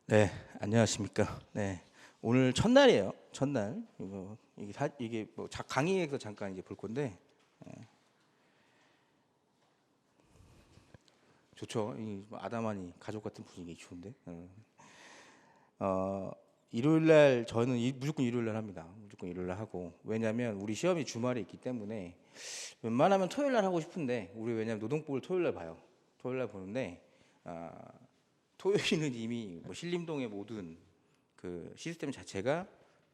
네, 안녕하십니까. 네, 오늘 첫날이에요. 첫날. 이게 뭐 강의에서 잠깐 이제 볼 건데 좋죠. 이뭐 아담하니 가족 같은 분위기 좋은데. 어, 일요일 날 저는 무조건 일요일 날 합니다. 무조건 일요일 날 하고 왜냐면 우리 시험이 주말에 있기 때문에 웬만하면 토요일 날 하고 싶은데 우리 왜냐면 노동법을 토요일 날 봐요. 토요일 날 보는데 아, 토요일은 이미 뭐 신림동의 모든 그 시스템 자체가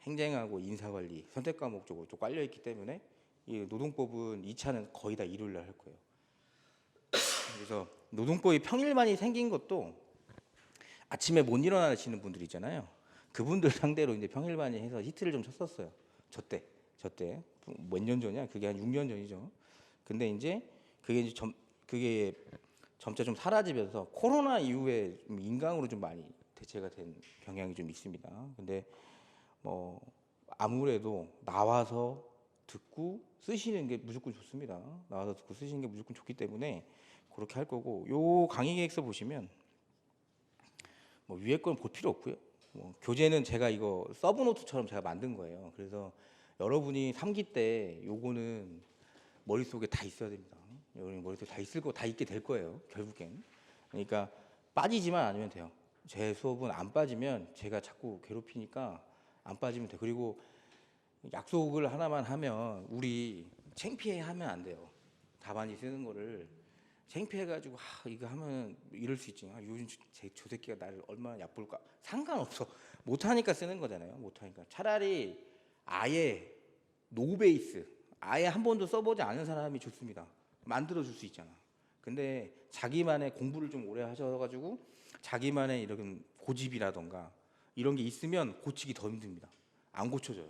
행정하고 인사관리, 선택 과목 쪽으로 좀 깔려 있기 때문에 이 노동법은 2차는 거의 다 일요일 날 할 거예요. 그래서 노동법이 평일만이 생긴 것도 아침에 못 일어나시는 분들 있잖아요. 그분들 상대로 이제 평일만이 해서 히트를 좀 쳤었어요. 저때 몇 년 전이야? 그게 한 6년 전이죠. 근데 이제 그게 이제 그게 점차 좀 사라지면서 코로나 이후에 좀 인강으로 좀 많이 대체가 된 경향이 좀 있습니다. 근데 뭐 아무래도 나와서 듣고 쓰시는 게 무조건 좋습니다. 나와서 듣고 쓰시는 게 무조건 좋기 때문에 그렇게 할 거고, 요 강의 계획서 보시면 뭐 위에 건 볼 필요 없고요. 뭐 교재는 제가 이거 서브노트처럼 제가 만든 거예요. 그래서 여러분이 3기 때 요거는 머릿속에 다 있어야 됩니다. 여러분 머릿속에 다 있을 거 다 있게 될 거예요. 결국엔. 그러니까 빠지지만 않으면 돼요. 제 수업은 안 빠지면 제가 자꾸 괴롭히니까 안 빠지면 돼. 그리고 약속을 하나만 하면 우리 창피해 하면 안 돼요. 답안지 쓰는 거를 창피해가지고 이거 하면 이럴 수 있지. 요즘 저 새끼가 나를 얼마나 얕볼까. 상관없어. 못하니까 쓰는 거잖아요. 못하니까. 차라리 아예 노베이스 아예 한 번도 써보지 않은 사람이 좋습니다. 만들어 줄 수 있잖아. 근데 자기만의 공부를 좀 오래 하셔가지고 자기만의 이런 고집이라던가 이런 게 있으면 고치기 더 힘듭니다. 안 고쳐져요.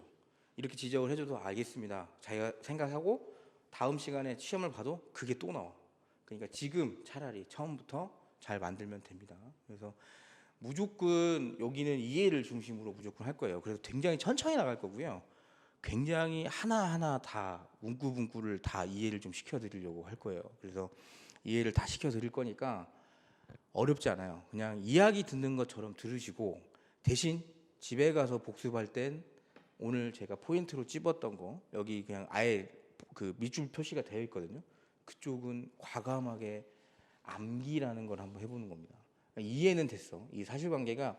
이렇게 지적을 해줘도 알겠습니다. 자기가 생각하고 다음 시간에 시험을 봐도 그게 또 나와. 그러니까 지금 차라리 처음부터 잘 만들면 됩니다. 그래서 무조건 여기는 이해를 중심으로 무조건 할 거예요. 그래서 굉장히 천천히 나갈 거고요. 굉장히 하나하나 다 문구문구를 다 이해를 좀 시켜드리려고 할 거예요. 그래서 이해를 다 시켜드릴 거니까 어렵지 않아요. 그냥 이야기 듣는 것처럼 들으시고 대신 집에 가서 복습할 땐 오늘 제가 포인트로 찝었던 거 여기 그냥 아예 그 밑줄 표시가 되어 있거든요. 그쪽은 과감하게 암기라는 걸 한번 해보는 겁니다. 이해는 됐어. 이 사실관계가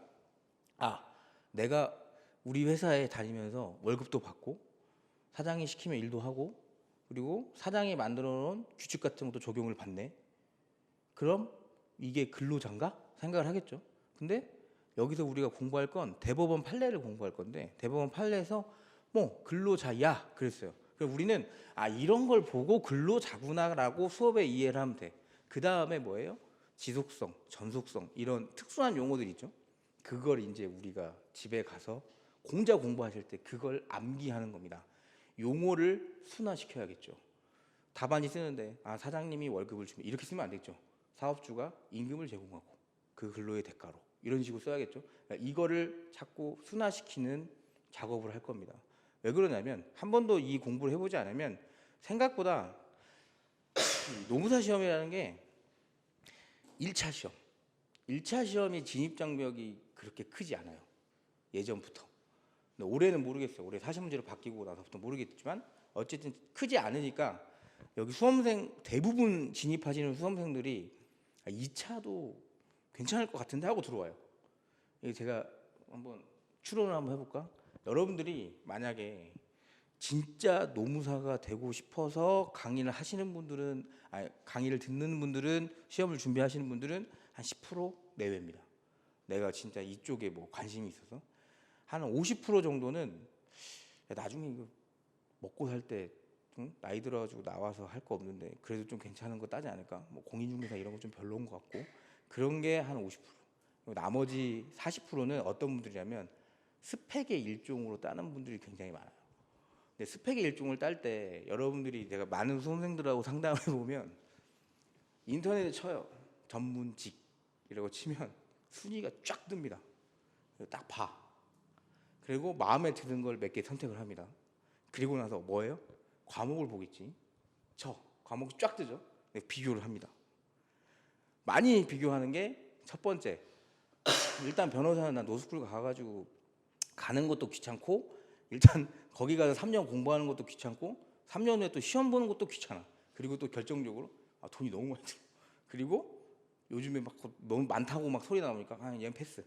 내가 우리 회사에 다니면서 월급도 받고 사장이 시키면 일도 하고 그리고 사장이 만들어 놓은 규칙 같은 것도 적용을 받네. 그럼 이게 근로자인가? 생각을 하겠죠. 근데 여기서 우리가 공부할 건 대법원 판례를 공부할 건데 대법원 판례에서 뭐 근로자야 그랬어요. 그럼 우리는 이런 걸 보고 근로자구나라고 수업에 이해를 하면 돼. 그 다음에 뭐예요? 지속성, 전속성 이런 특수한 용어들 있죠. 그걸 이제 우리가 집에 가서 공자 공부하실 때 그걸 암기하는 겁니다. 용어를 순화시켜야겠죠. 답안지 쓰는데 사장님이 월급을 주면 이렇게 쓰면 안 되겠죠. 사업주가 임금을 제공하고 그 근로의 대가로 이런 식으로 써야겠죠. 그러니까 이거를 자꾸 순화시키는 작업을 할 겁니다. 왜 그러냐면 한 번도 이 공부를 해보지 않으면 생각보다 노무사 시험이라는 게 1차 시험 1차 시험이 진입장벽이 그렇게 크지 않아요. 예전부터. 근데 올해는 모르겠어요. 올해 40문제로 바뀌고 나서부터 모르겠지만 어쨌든 크지 않으니까 여기 수험생 대부분 진입하시는 수험생들이 2차도 괜찮을 것 같은데 하고 들어와요. 제가 한번 추론을 한번 해볼까? 여러분들이 만약에 진짜 노무사가 되고 싶어서 강의를 하시는 분들은 강의를 듣는 분들은 시험을 준비하시는 분들은 한 10% 내외입니다. 내가 진짜 이쪽에 뭐 관심이 있어서 한 50% 정도는 나중에 이거 먹고 살 때 나이 들어가지고 나와서 할 거 없는데 그래도 좀 괜찮은 거 따지 않을까? 뭐 공인중개사 이런 거 좀 별로인 것 같고 그런 게 한 50%. 나머지 40%는 어떤 분들이냐면 스펙의 일종으로 따는 분들이 굉장히 많아요. 근데 스펙의 일종을 딸 때 여러분들이 제가 많은 수험생들하고 상담을 해보면 인터넷에 쳐요. 전문직이라고 치면 순위가 쫙 뜹니다. 딱 봐. 그리고 마음에 드는 걸 몇 개 선택을 합니다. 그리고 나서 뭐예요? 과목을 보겠지. 과목이 쫙 뜨죠. 비교를 합니다. 많이 비교하는 게 첫 번째 일단 변호사는 난 노스쿨 가가지고 가는 것도 귀찮고 일단 거기 가서 3년 공부하는 것도 귀찮고 3년 후에 또 시험 보는 것도 귀찮아. 그리고 또 결정적으로 돈이 너무 많이 들어. 그리고 요즘에 막 너무 많다고 막 소리 나오니까 얘는 패스.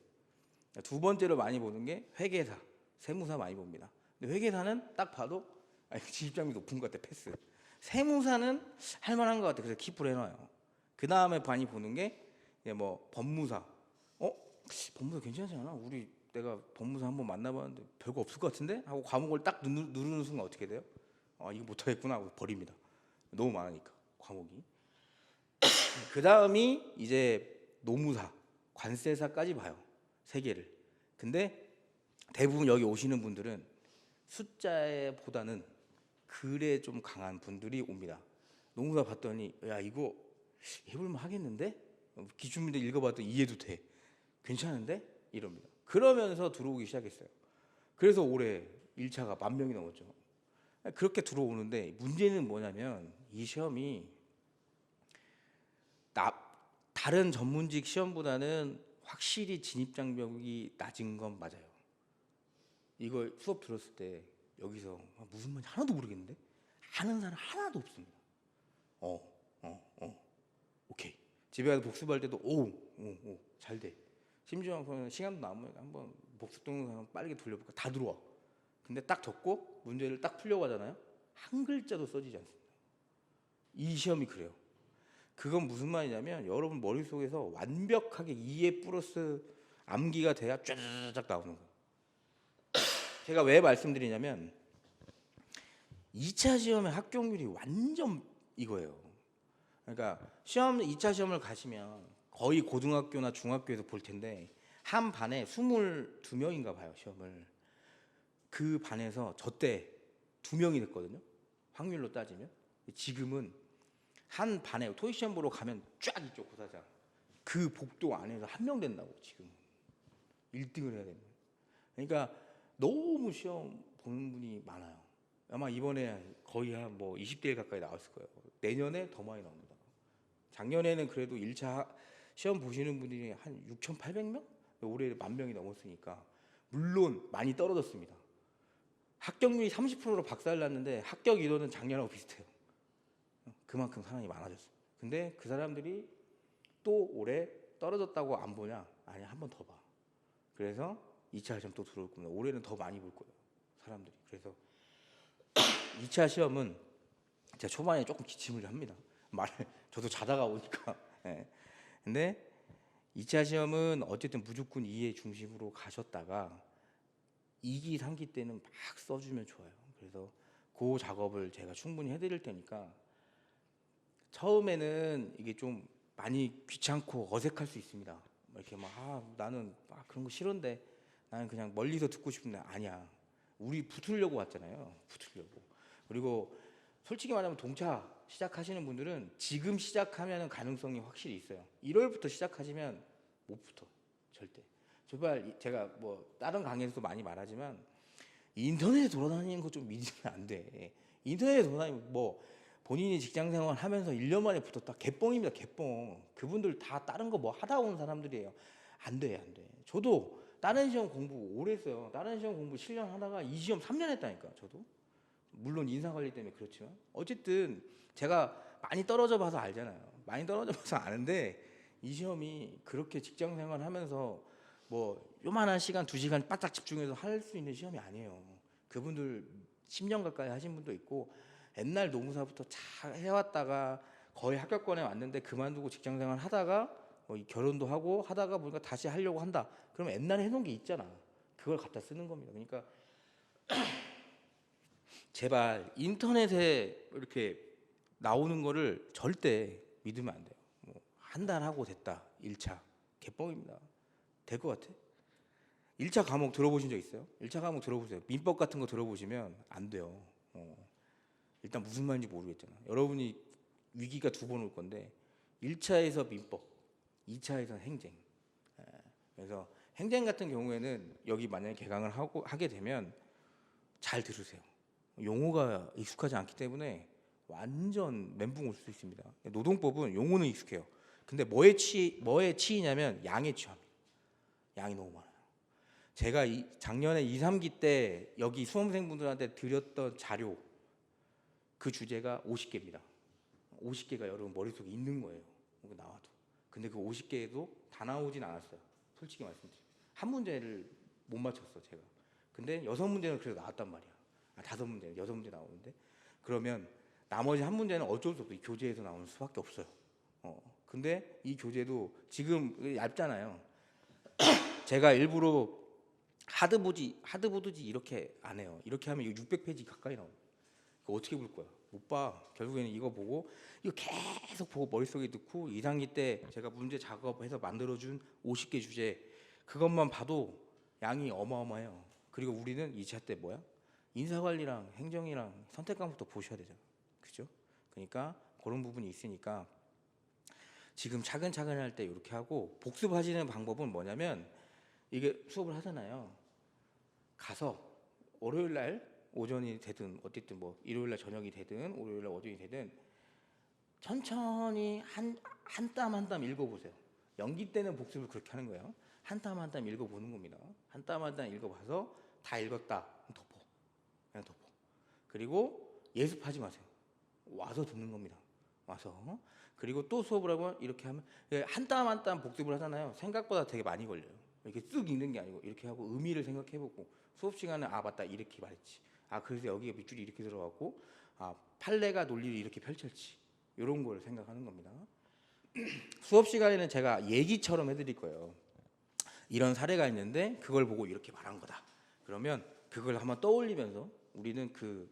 두 번째로 많이 보는 게 회계사, 세무사 많이 봅니다. 근데 회계사는 딱 봐도 진입장이 높은 것 같아. 패스. 세무사는 할만한 것 같아. 그래서 킵을 해놔요. 그 다음에 많이 보는 게 뭐 법무사. 법무사 괜찮지 않아? 내가 법무사 한번 만나봤는데 별거 없을 것 같은데? 하고 과목을 딱 누르는 순간 어떻게 돼요? 이거 못하겠구나 하고 버립니다. 너무 많으니까 과목이. 그 다음이 이제 노무사, 관세사까지 봐요. 세 개를. 근데 대부분 여기 오시는 분들은 숫자보다는 글에 좀 강한 분들이 옵니다. 노무사 봤더니 야 이거 해볼만 하겠는데? 기준문제 읽어봐도 이해도 돼. 괜찮은데? 이럽니다. 그러면서 들어오기 시작했어요. 그래서 올해 1차가 10,000명이 넘었죠. 그렇게 들어오는데 문제는 뭐냐면 이 시험이 다른 전문직 시험보다는 확실히 진입 장벽이 낮은 건 맞아요. 이거 수업 들었을 때 여기서 무슨 말인지 하나도 모르겠는데 아는 사람 하나도 없습니다. 오케이. 집에 가서 복습할 때도 잘 돼. 심지어 시간도 남으면 한번 복습 동영상 빠르게 돌려볼까 다 들어와. 근데 딱 적고 문제를 딱 풀려고 하잖아요. 한 글자도 써지지 않습니다. 이 시험이 그래요. 그건 무슨 말이냐면 여러분 머릿속에서 완벽하게 이해 플러스 암기가 돼야 쫙쫙 나오는 거예요. 제가 왜 말씀드리냐면 2차 시험의 합격률이 완전 이거예요. 그러니까 2차 시험을 가시면 거의 고등학교나 중학교에서 볼 텐데 한 반에 22명인가 봐요, 시험을. 그 반에서 저 때 2명이 됐거든요. 확률로 따지면. 지금은 한 반에 토익 시험 보러 가면 쫙 있죠, 고사장. 그 복도 안에서 1명 된다고 지금 1등을 해야 됩니다. 그러니까 너무 시험 보는 분이 많아요. 아마 이번에 거의 한 20대 1 가까이 나왔을 거예요. 내년에 더 많이 나옵니다. 작년에는 그래도 1차 시험 보시는 분들이 한 6,800명? 올해 10,000명이 넘었으니까 물론 많이 떨어졌습니다. 합격률이 30%로 박살났는데 합격 인원은 작년하고 비슷해요. 그만큼 사람이 많아졌어요. 근데 그 사람들이 또 올해 떨어졌다고 안 보냐? 아니, 한 번 더 봐. 그래서 2차 시험 또 들어올 겁니다. 올해는 더 많이 볼 거예요, 사람들이. 그래서 2차 시험은 제가 초반에 조금 기침을 합니다. 저도 자다가 오니까. 네. 근데 2차 시험은 어쨌든 무조건 이해 중심으로 가셨다가 2기, 3기 때는 막 써주면 좋아요. 그래서 그 작업을 제가 충분히 해드릴 테니까 처음에는 이게 좀 많이 귀찮고 어색할 수 있습니다. 이렇게 나는 그런 거 싫은데 나는 그냥 멀리서 듣고 싶은데 아니야. 우리 붙으려고 왔잖아요. 붙으려고. 그리고 솔직히 말하면 동차 시작하시는 분들은 지금 시작하면 가능성이 확실히 있어요. 1월부터 시작하시면 못 붙어. 절대. 제발 제가 다른 강의에서도 많이 말하지만 인터넷에 돌아다니는 거 좀 믿으면 안 돼. 인터넷에 돌아다니면 본인이 직장생활 하면서 1년 만에 붙었다. 개뻥입니다. 개뻥. 그분들 다 다른 거 하다 온 사람들이에요. 안 돼. 저도 다른 시험 공부 오래 했어요. 다른 시험 공부 7년 하다가 이 시험 3년 했다니까. 저도. 물론 인사관리 때문에 그렇지만 어쨌든 제가 많이 떨어져 봐서 알잖아요. 많이 떨어져 봐서 아는데 이 시험이 그렇게 직장생활 하면서 요만한 시간 2시간 바짝 집중해서 할 수 있는 시험이 아니에요. 그분들 10년 가까이 하신 분도 있고 옛날 노무사부터 잘 해왔다가 거의 합격권에 왔는데 그만두고 직장생활 하다가 결혼도 하고 하다가 보니까 다시 하려고 한다. 그러면 옛날에 해놓은 게 있잖아. 그걸 갖다 쓰는 겁니다. 그러니까 제발 인터넷에 이렇게 나오는 거를 절대 믿으면 안 돼요. 한 달 하고 됐다. 1차 개뻥입니다. 될 것 같아? 1차 과목 들어보신 적 있어요? 1차 과목 들어보세요. 민법 같은 거 들어보시면 안 돼요. 일단 무슨 말인지 모르겠잖아. 여러분이 위기가 2번 올 건데 1차에서 민법, 2차에서 행정. 그래서 행정 같은 경우에는 여기 만약에 개강을 하게 되면 잘 들으세요. 용어가 익숙하지 않기 때문에 완전 멘붕 올 수 있습니다. 노동법은 용어는 익숙해요. 근데 뭐에 치이냐면 양에 취합니다. 양이 너무 많아요. 제가 작년에 2, 3기 때 여기 수험생분들한테 드렸던 자료 그 주제가 50개입니다. 50개가 여러분 머릿속에 있는 거예요. 나와도. 근데 그 50개에도 다 나오진 않았어요. 솔직히 말씀드리면. 한 문제를 못 맞췄어 제가. 근데 6문제는 그래도 나왔단 말이야. 5문제는 6문제 나오는데 그러면 나머지 한 문제는 어쩔 수 없어. 이 교재에서 나오는 수밖에 없어요. 근데 이 교재도 지금 얇잖아요. 제가 일부러 하드보드지 이렇게 안 해요. 이렇게 하면 600페이지 가까이 나와요. 이거 어떻게 볼 거야? 못 봐. 결국에는 이거 보고 이거 계속 보고 머릿속에 넣고 2단기 때 제가 문제 작업해서 만들어준 50개 주제 그것만 봐도 양이 어마어마해요. 그리고 우리는 2차 때 뭐야? 인사관리랑 행정이랑 선택 과목도 보셔야 되잖아. 그죠? 그러니까 그런 부분이 있으니까 지금 차근차근 할 때 이렇게 하고 복습하시는 방법은 뭐냐면 이게 수업을 하잖아요. 가서 월요일 날 오전이 되든 어쨌든 뭐 일요일 날 저녁이 되든 월요일 날 오전이 되든 천천히 한 땀 한 땀 읽어보세요. 연기 때는 복습을 그렇게 하는 거예요. 한 땀 한 땀 읽어보는 겁니다. 한 땀 한 땀 읽어봐서 다 읽었다. 그럼 덮어. 그냥 덮어. 그리고 예습하지 마세요. 와서 듣는 겁니다. 와서. 그리고 또 수업을 하면 이렇게 하면 한 땀 한 땀 복습을 하잖아요. 생각보다 되게 많이 걸려요. 이렇게 쓱 읽는 게 아니고 이렇게 하고 의미를 생각해보고 수업 시간에 아 맞다 이렇게 말했지. 아 그래서 여기에 밑줄이 이렇게 들어갔고 아 판례가 논리를 이렇게 펼쳤지. 이런 걸 생각하는 겁니다. 수업 시간에는 제가 얘기처럼 해드릴 거예요. 이런 사례가 있는데 그걸 보고 이렇게 말한 거다. 그러면 그걸 한번 떠올리면서 우리는 그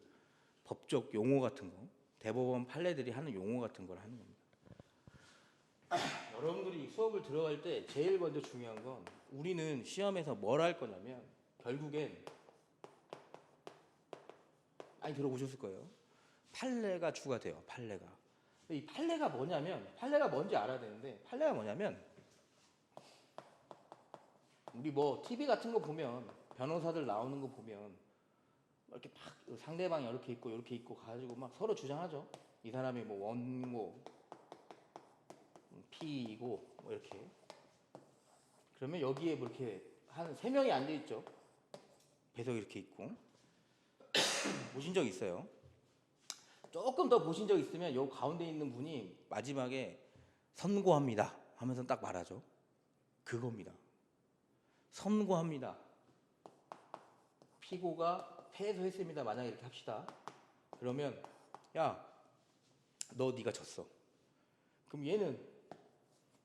법적 용어 같은 거 대법원 판례들이 하는 용어 같은 걸 하는 겁니다. 여러분들이 수업을 들어갈 때 제일 먼저 중요한 건 우리는 시험에서 뭘 할 거냐면 결국엔 많이 들어보셨을 거예요. 판례가 추가돼요. 판례가. 이 판례가 뭐냐면 판례가 뭔지 알아야 되는데 판례가 뭐냐면 우리 뭐 TV 같은 거 보면 변호사들 나오는 거 보면 이렇게 막 상대방이 이렇게 있고 가지고 막 서로 주장하죠. 이 사람이 뭐 원고 P이고 뭐 이렇게 그러면 여기에 뭐 이렇게 한 3명이 앉아 있죠. 배석 이렇게 있고 보신 적 있어요? 조금 더 보신 적 있으면 요 가운데 있는 분이 마지막에 선고합니다 하면서 딱 말하죠. 그겁니다. 선고합니다. 피고가 패소했습니다. 만약에 이렇게 합시다. 그러면 야, 네가 졌어. 그럼 얘는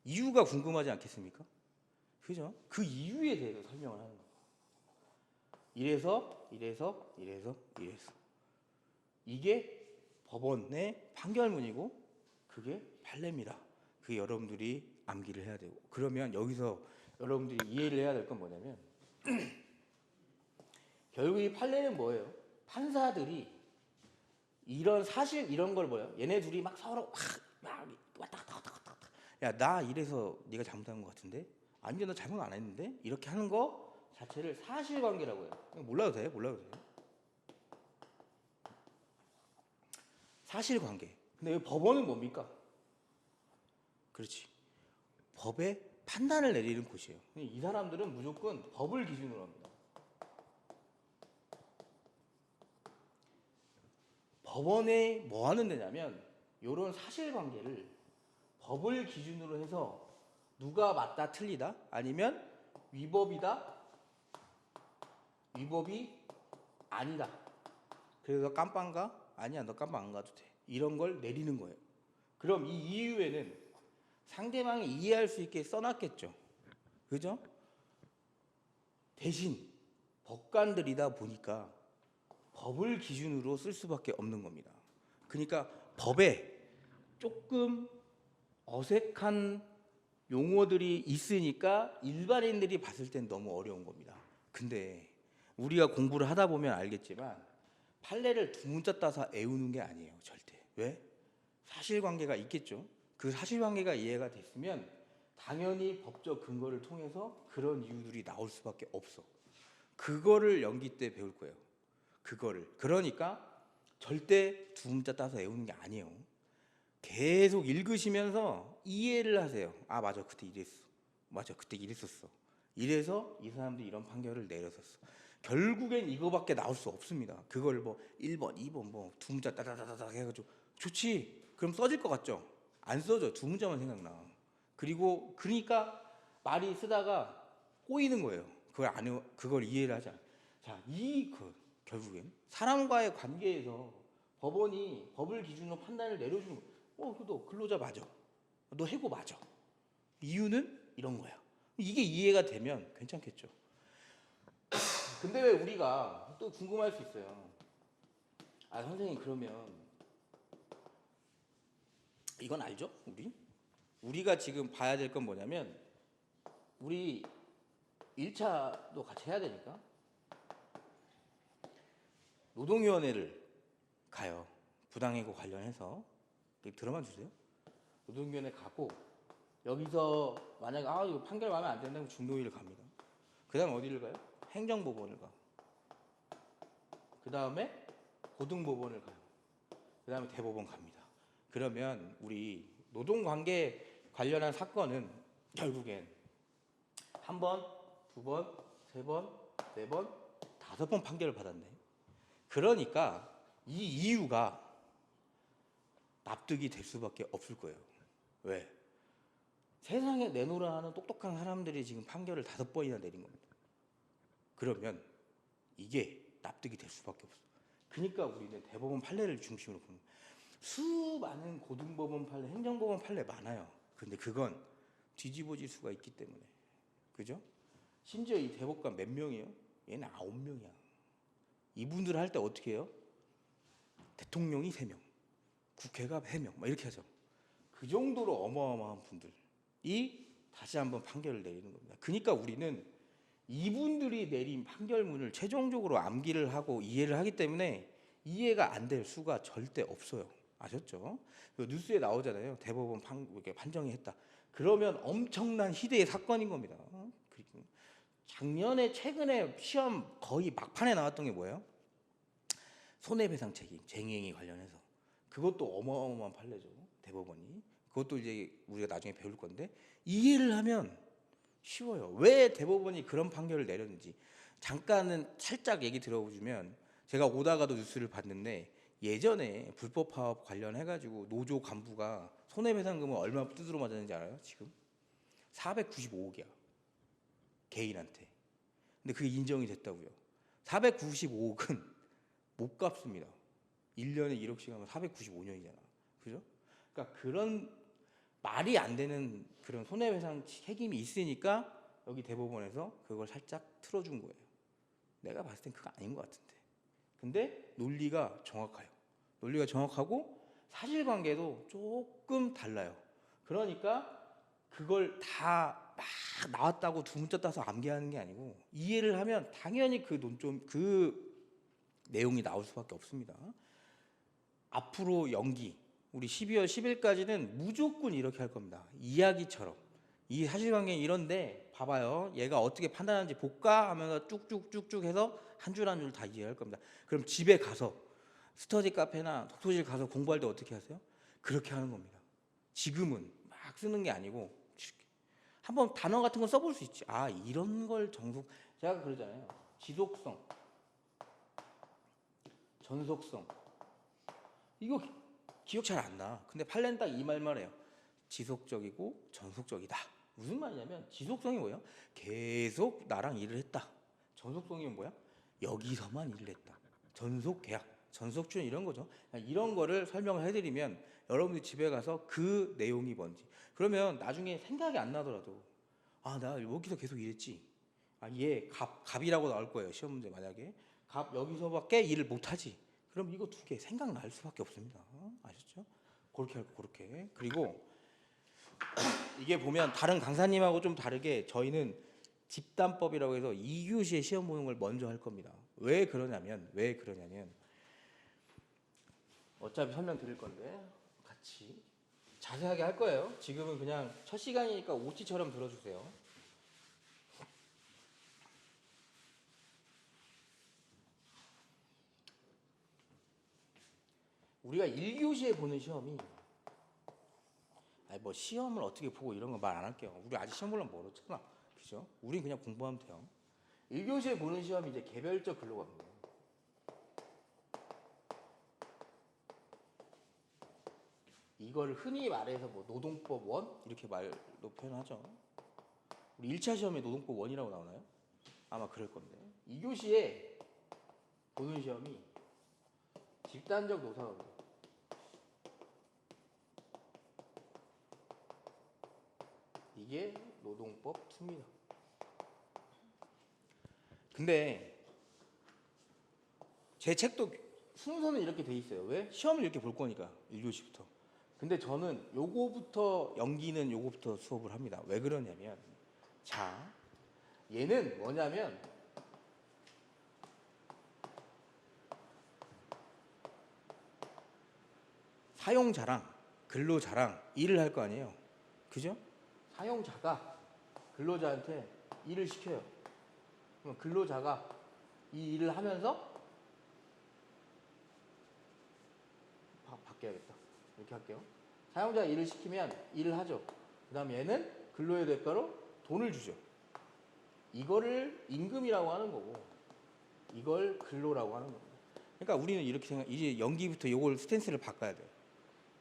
이유가 궁금하지 않겠습니까? 그죠? 그 이유에 대해서 설명을 하는 거예요. 이래서 이게 법원의 판결문이고 그게 판례입니다. 그게 여러분들이 암기를 해야 되고 그러면 여기서 여러분들이 이해를 해야 될 건 뭐냐면 결국 이 판례는 뭐예요? 판사들이 이런 사실 이런 걸 뭐예요? 얘네 둘이 막 서로 막 왔다 갔다 야 나 이래서 네가 잘못한 것 같은데 아니 나 잘못 안 했는데 이렇게 하는 거 자체를 사실관계라고 해요. 몰라도 돼요? 사실관계. 근데 이 법원은 뭡니까? 그렇지. 법의 판단을 내리는 곳이에요. 이 사람들은 무조건 법을 기준으로 합니다. 법원에 뭐 하는 데냐면 이런 사실관계를 법을 기준으로 해서 누가 맞다 틀리다 아니면 위법이다 위법이 아니다. 그래서 깜빵 가? 아니야 너 깜빵 안 가도 돼. 이런 걸 내리는 거예요. 그럼 이 이유에는 상대방이 이해할 수 있게 써놨겠죠. 그죠? 대신 법관들이다 보니까 법을 기준으로 쓸 수밖에 없는 겁니다. 그러니까 법에 조금 어색한 용어들이 있으니까 일반인들이 봤을 땐 너무 어려운 겁니다. 근데 우리가 공부를 하다 보면 알겠지만 판례를 두 문자 따서 외우는 게 아니에요. 절대. 왜? 사실관계가 있겠죠. 그 사실관계가 이해가 됐으면 당연히 법적 근거를 통해서 그런 이유들이 나올 수밖에 없어. 그거를 연기 때 배울 거예요. 그거를. 그러니까 절대 두 문자 따서 외우는 게 아니에요. 계속 읽으시면서 이해를 하세요. 아 맞아 그때 이랬어. 맞아 그때 이랬었어. 이래서 이 사람들이 이런 판결을 내렸었어. 결국엔 이거밖에 나올 수 없습니다. 그걸 뭐 1번, 2번 뭐 두 문자 따다다다닥 해가지고 좋지. 그럼 써질 것 같죠? 안 써져. 두 문자만 생각나. 그러니까 말이 쓰다가 꼬이는 거예요. 그걸 이해를 하자. 자, 결국엔 사람과의 관계에서 법원이 법을 기준으로 판단을 내려주는 거. 너 근로자 맞아. 너 해고 맞아. 이유는 이런 거야. 이게 이해가 되면 괜찮겠죠. 근데 왜 우리가 또 궁금할 수 있어요. 아, 선생님, 그러면 이건 알죠? 우리가 지금 봐야 될 건 뭐냐면, 우리 1차도 같이 해야 되니까 노동위원회를 가요. 부당해고 관련해서. 들어만 주세요. 노동위원회 가고, 여기서 만약에 이거 판결 마음에 안 든다면 중노위를 갑니다. 그 다음 어디를 가요? 행정법원을 가. 그 다음에 고등법원을 가요. 그 다음에 대법원 갑니다. 그러면 우리 노동관계 관련한 사건은 결국엔 한 번, 두 번, 세 번, 네 번, 5번 판결을 받았네. 그러니까 이 이유가 납득이 될 수밖에 없을 거예요. 왜? 세상에 내놓으라 하는 똑똑한 사람들이 지금 판결을 5번이나 내린 겁니다. 그러면 이게 납득이 될 수밖에 없어. 그러니까 우리는 대법원 판례를 중심으로 보는 거예요. 수많은 고등법원 판례, 행정법원 판례 많아요. 근데 그건 뒤집어질 수가 있기 때문에. 그죠? 심지어 이 대법관 몇 명이에요? 얘는 9명이야. 이분들 할 때 어떻게 해요? 대통령이 3명, 국회가 3명, 막 이렇게 하죠. 그 정도로 어마어마한 분들이 다시 한번 판결을 내리는 겁니다. 그러니까 우리는 이분들이 내린 판결문을 최종적으로 암기를 하고 이해를 하기 때문에 이해가 안 될 수가 절대 없어요. 아셨죠? 뉴스에 나오잖아요. 대법원 이렇게 판정이 했다. 그러면 엄청난 희대의 사건인 겁니다. 최근에 시험 거의 막판에 나왔던 게 뭐예요? 손해배상 책임, 쟁행위 관련해서. 그것도 어마어마한 판례죠. 대법원이. 그것도 이제 우리가 나중에 배울 건데, 이해를 하면 쉬워요. 왜 대법원이 그런 판결을 내렸는지 잠깐은 살짝 얘기 들어주면, 제가 오다가도 뉴스를 봤는데 예전에 불법 파업 관련해가지고 노조 간부가 손해배상금을 얼마 두드러 맞았는지 알아요? 지금 495억이야, 개인한테. 근데 그게 인정이 됐다고요. 495억은 못 갚습니다. 1년에 1억씩 하면 495년이잖아. 그죠? 그러니까 그런 말이 안 되는 그런 손해배상 책임이 있으니까 여기 대법원에서 그걸 살짝 틀어준 거예요. 내가 봤을 땐 그거 아닌 것 같은데. 근데 논리가 정확해요. 논리가 정확하고 사실관계도 조금 달라요. 그러니까 그걸 다 막 나왔다고 두 문자 따서 암기하는 게 아니고, 이해를 하면 당연히 그 내용이 나올 수밖에 없습니다. 앞으로 우리 12월 10일까지는 무조건 이렇게 할 겁니다. 이야기처럼. 이 사실관계 이런데 봐봐요. 얘가 어떻게 판단하는지 볼까 하면서 쭉쭉쭉쭉 해서 한 줄 한 줄 다 이해할 겁니다. 그럼 집에 가서 스터디 카페나 독서실 가서 공부할 때 어떻게 하세요? 그렇게 하는 겁니다. 지금은 막 쓰는 게 아니고 한번 단어 같은 거 써볼 수 있지. 이런 걸 제가 그러잖아요. 지속성, 전속성. 이거 기억 잘 안 나. 근데 판례는 딱 이 말만 해요. 지속적이고 전속적이다. 무슨 말이냐면, 지속성이 뭐예요? 계속 나랑 일을 했다. 전속성이면 뭐야? 여기서만 일을 했다. 전속 계약, 전속 출연, 이런 거죠. 이런 거를 설명을 해드리면 여러분들이 집에 가서 그 내용이 뭔지, 그러면 나중에 생각이 안 나더라도 나 여기서 계속 일했지. 얘 갑이라고 나올 거예요. 시험 문제 만약에 여기서밖에 일을 못하지. 그럼 이거 2개 생각날 수밖에 없습니다. 아셨죠? 그렇게 할 거 그렇게. 그리고 이게 보면 다른 강사님하고 좀 다르게 저희는 집단법이라고 해서 2교시에 시험 보는 걸 먼저 할 겁니다. 왜 그러냐면 어차피 설명 드릴 건데 같이 자세하게 할 거예요. 지금은 그냥 첫 시간이니까 OT처럼 들어주세요. 우리가 1교시에 보는 시험이, 뭐 시험을 어떻게 보고 이런 거 말 안 할게요. 우리 아직 시험 보려면 멀었잖아. 그죠? 우린 그냥 공부하면 돼요. 1교시에 보는 시험이 이제 개별적 근로갑니다. 이걸 흔히 말해서 뭐 노동법 원 이렇게 말로 표현하죠. 우리 1차 시험에 노동법 원이라고 나오나요? 아마 그럴 건데. 2교시에 보는 시험이 집단적 노사합니다. 이게 노동법 2입니다. 근데 제 책도 순서는 이렇게 돼 있어요. 왜? 시험을 이렇게 볼 거니까 1교시부터. 근데 저는 요거부터 연기는 요거부터 수업을 합니다. 왜 그러냐면 자 얘는 뭐냐면 사용자랑 근로자랑 일을 할 거 아니에요. 그죠? 사용자가 근로자한테 일을 시켜요. 그럼 근로자가 이 일을 하면서 바뀌어야겠다. 이렇게 할게요. 사용자가 일을 시키면 일을 하죠. 그 다음에 얘는 근로의 대가로 돈을 주죠. 이거를 임금이라고 하는 거고 이걸 근로라고 하는 겁니다. 그러니까 우리는 이렇게 생각, 이제 연기부터 이걸 스탠스를 바꿔야 돼요.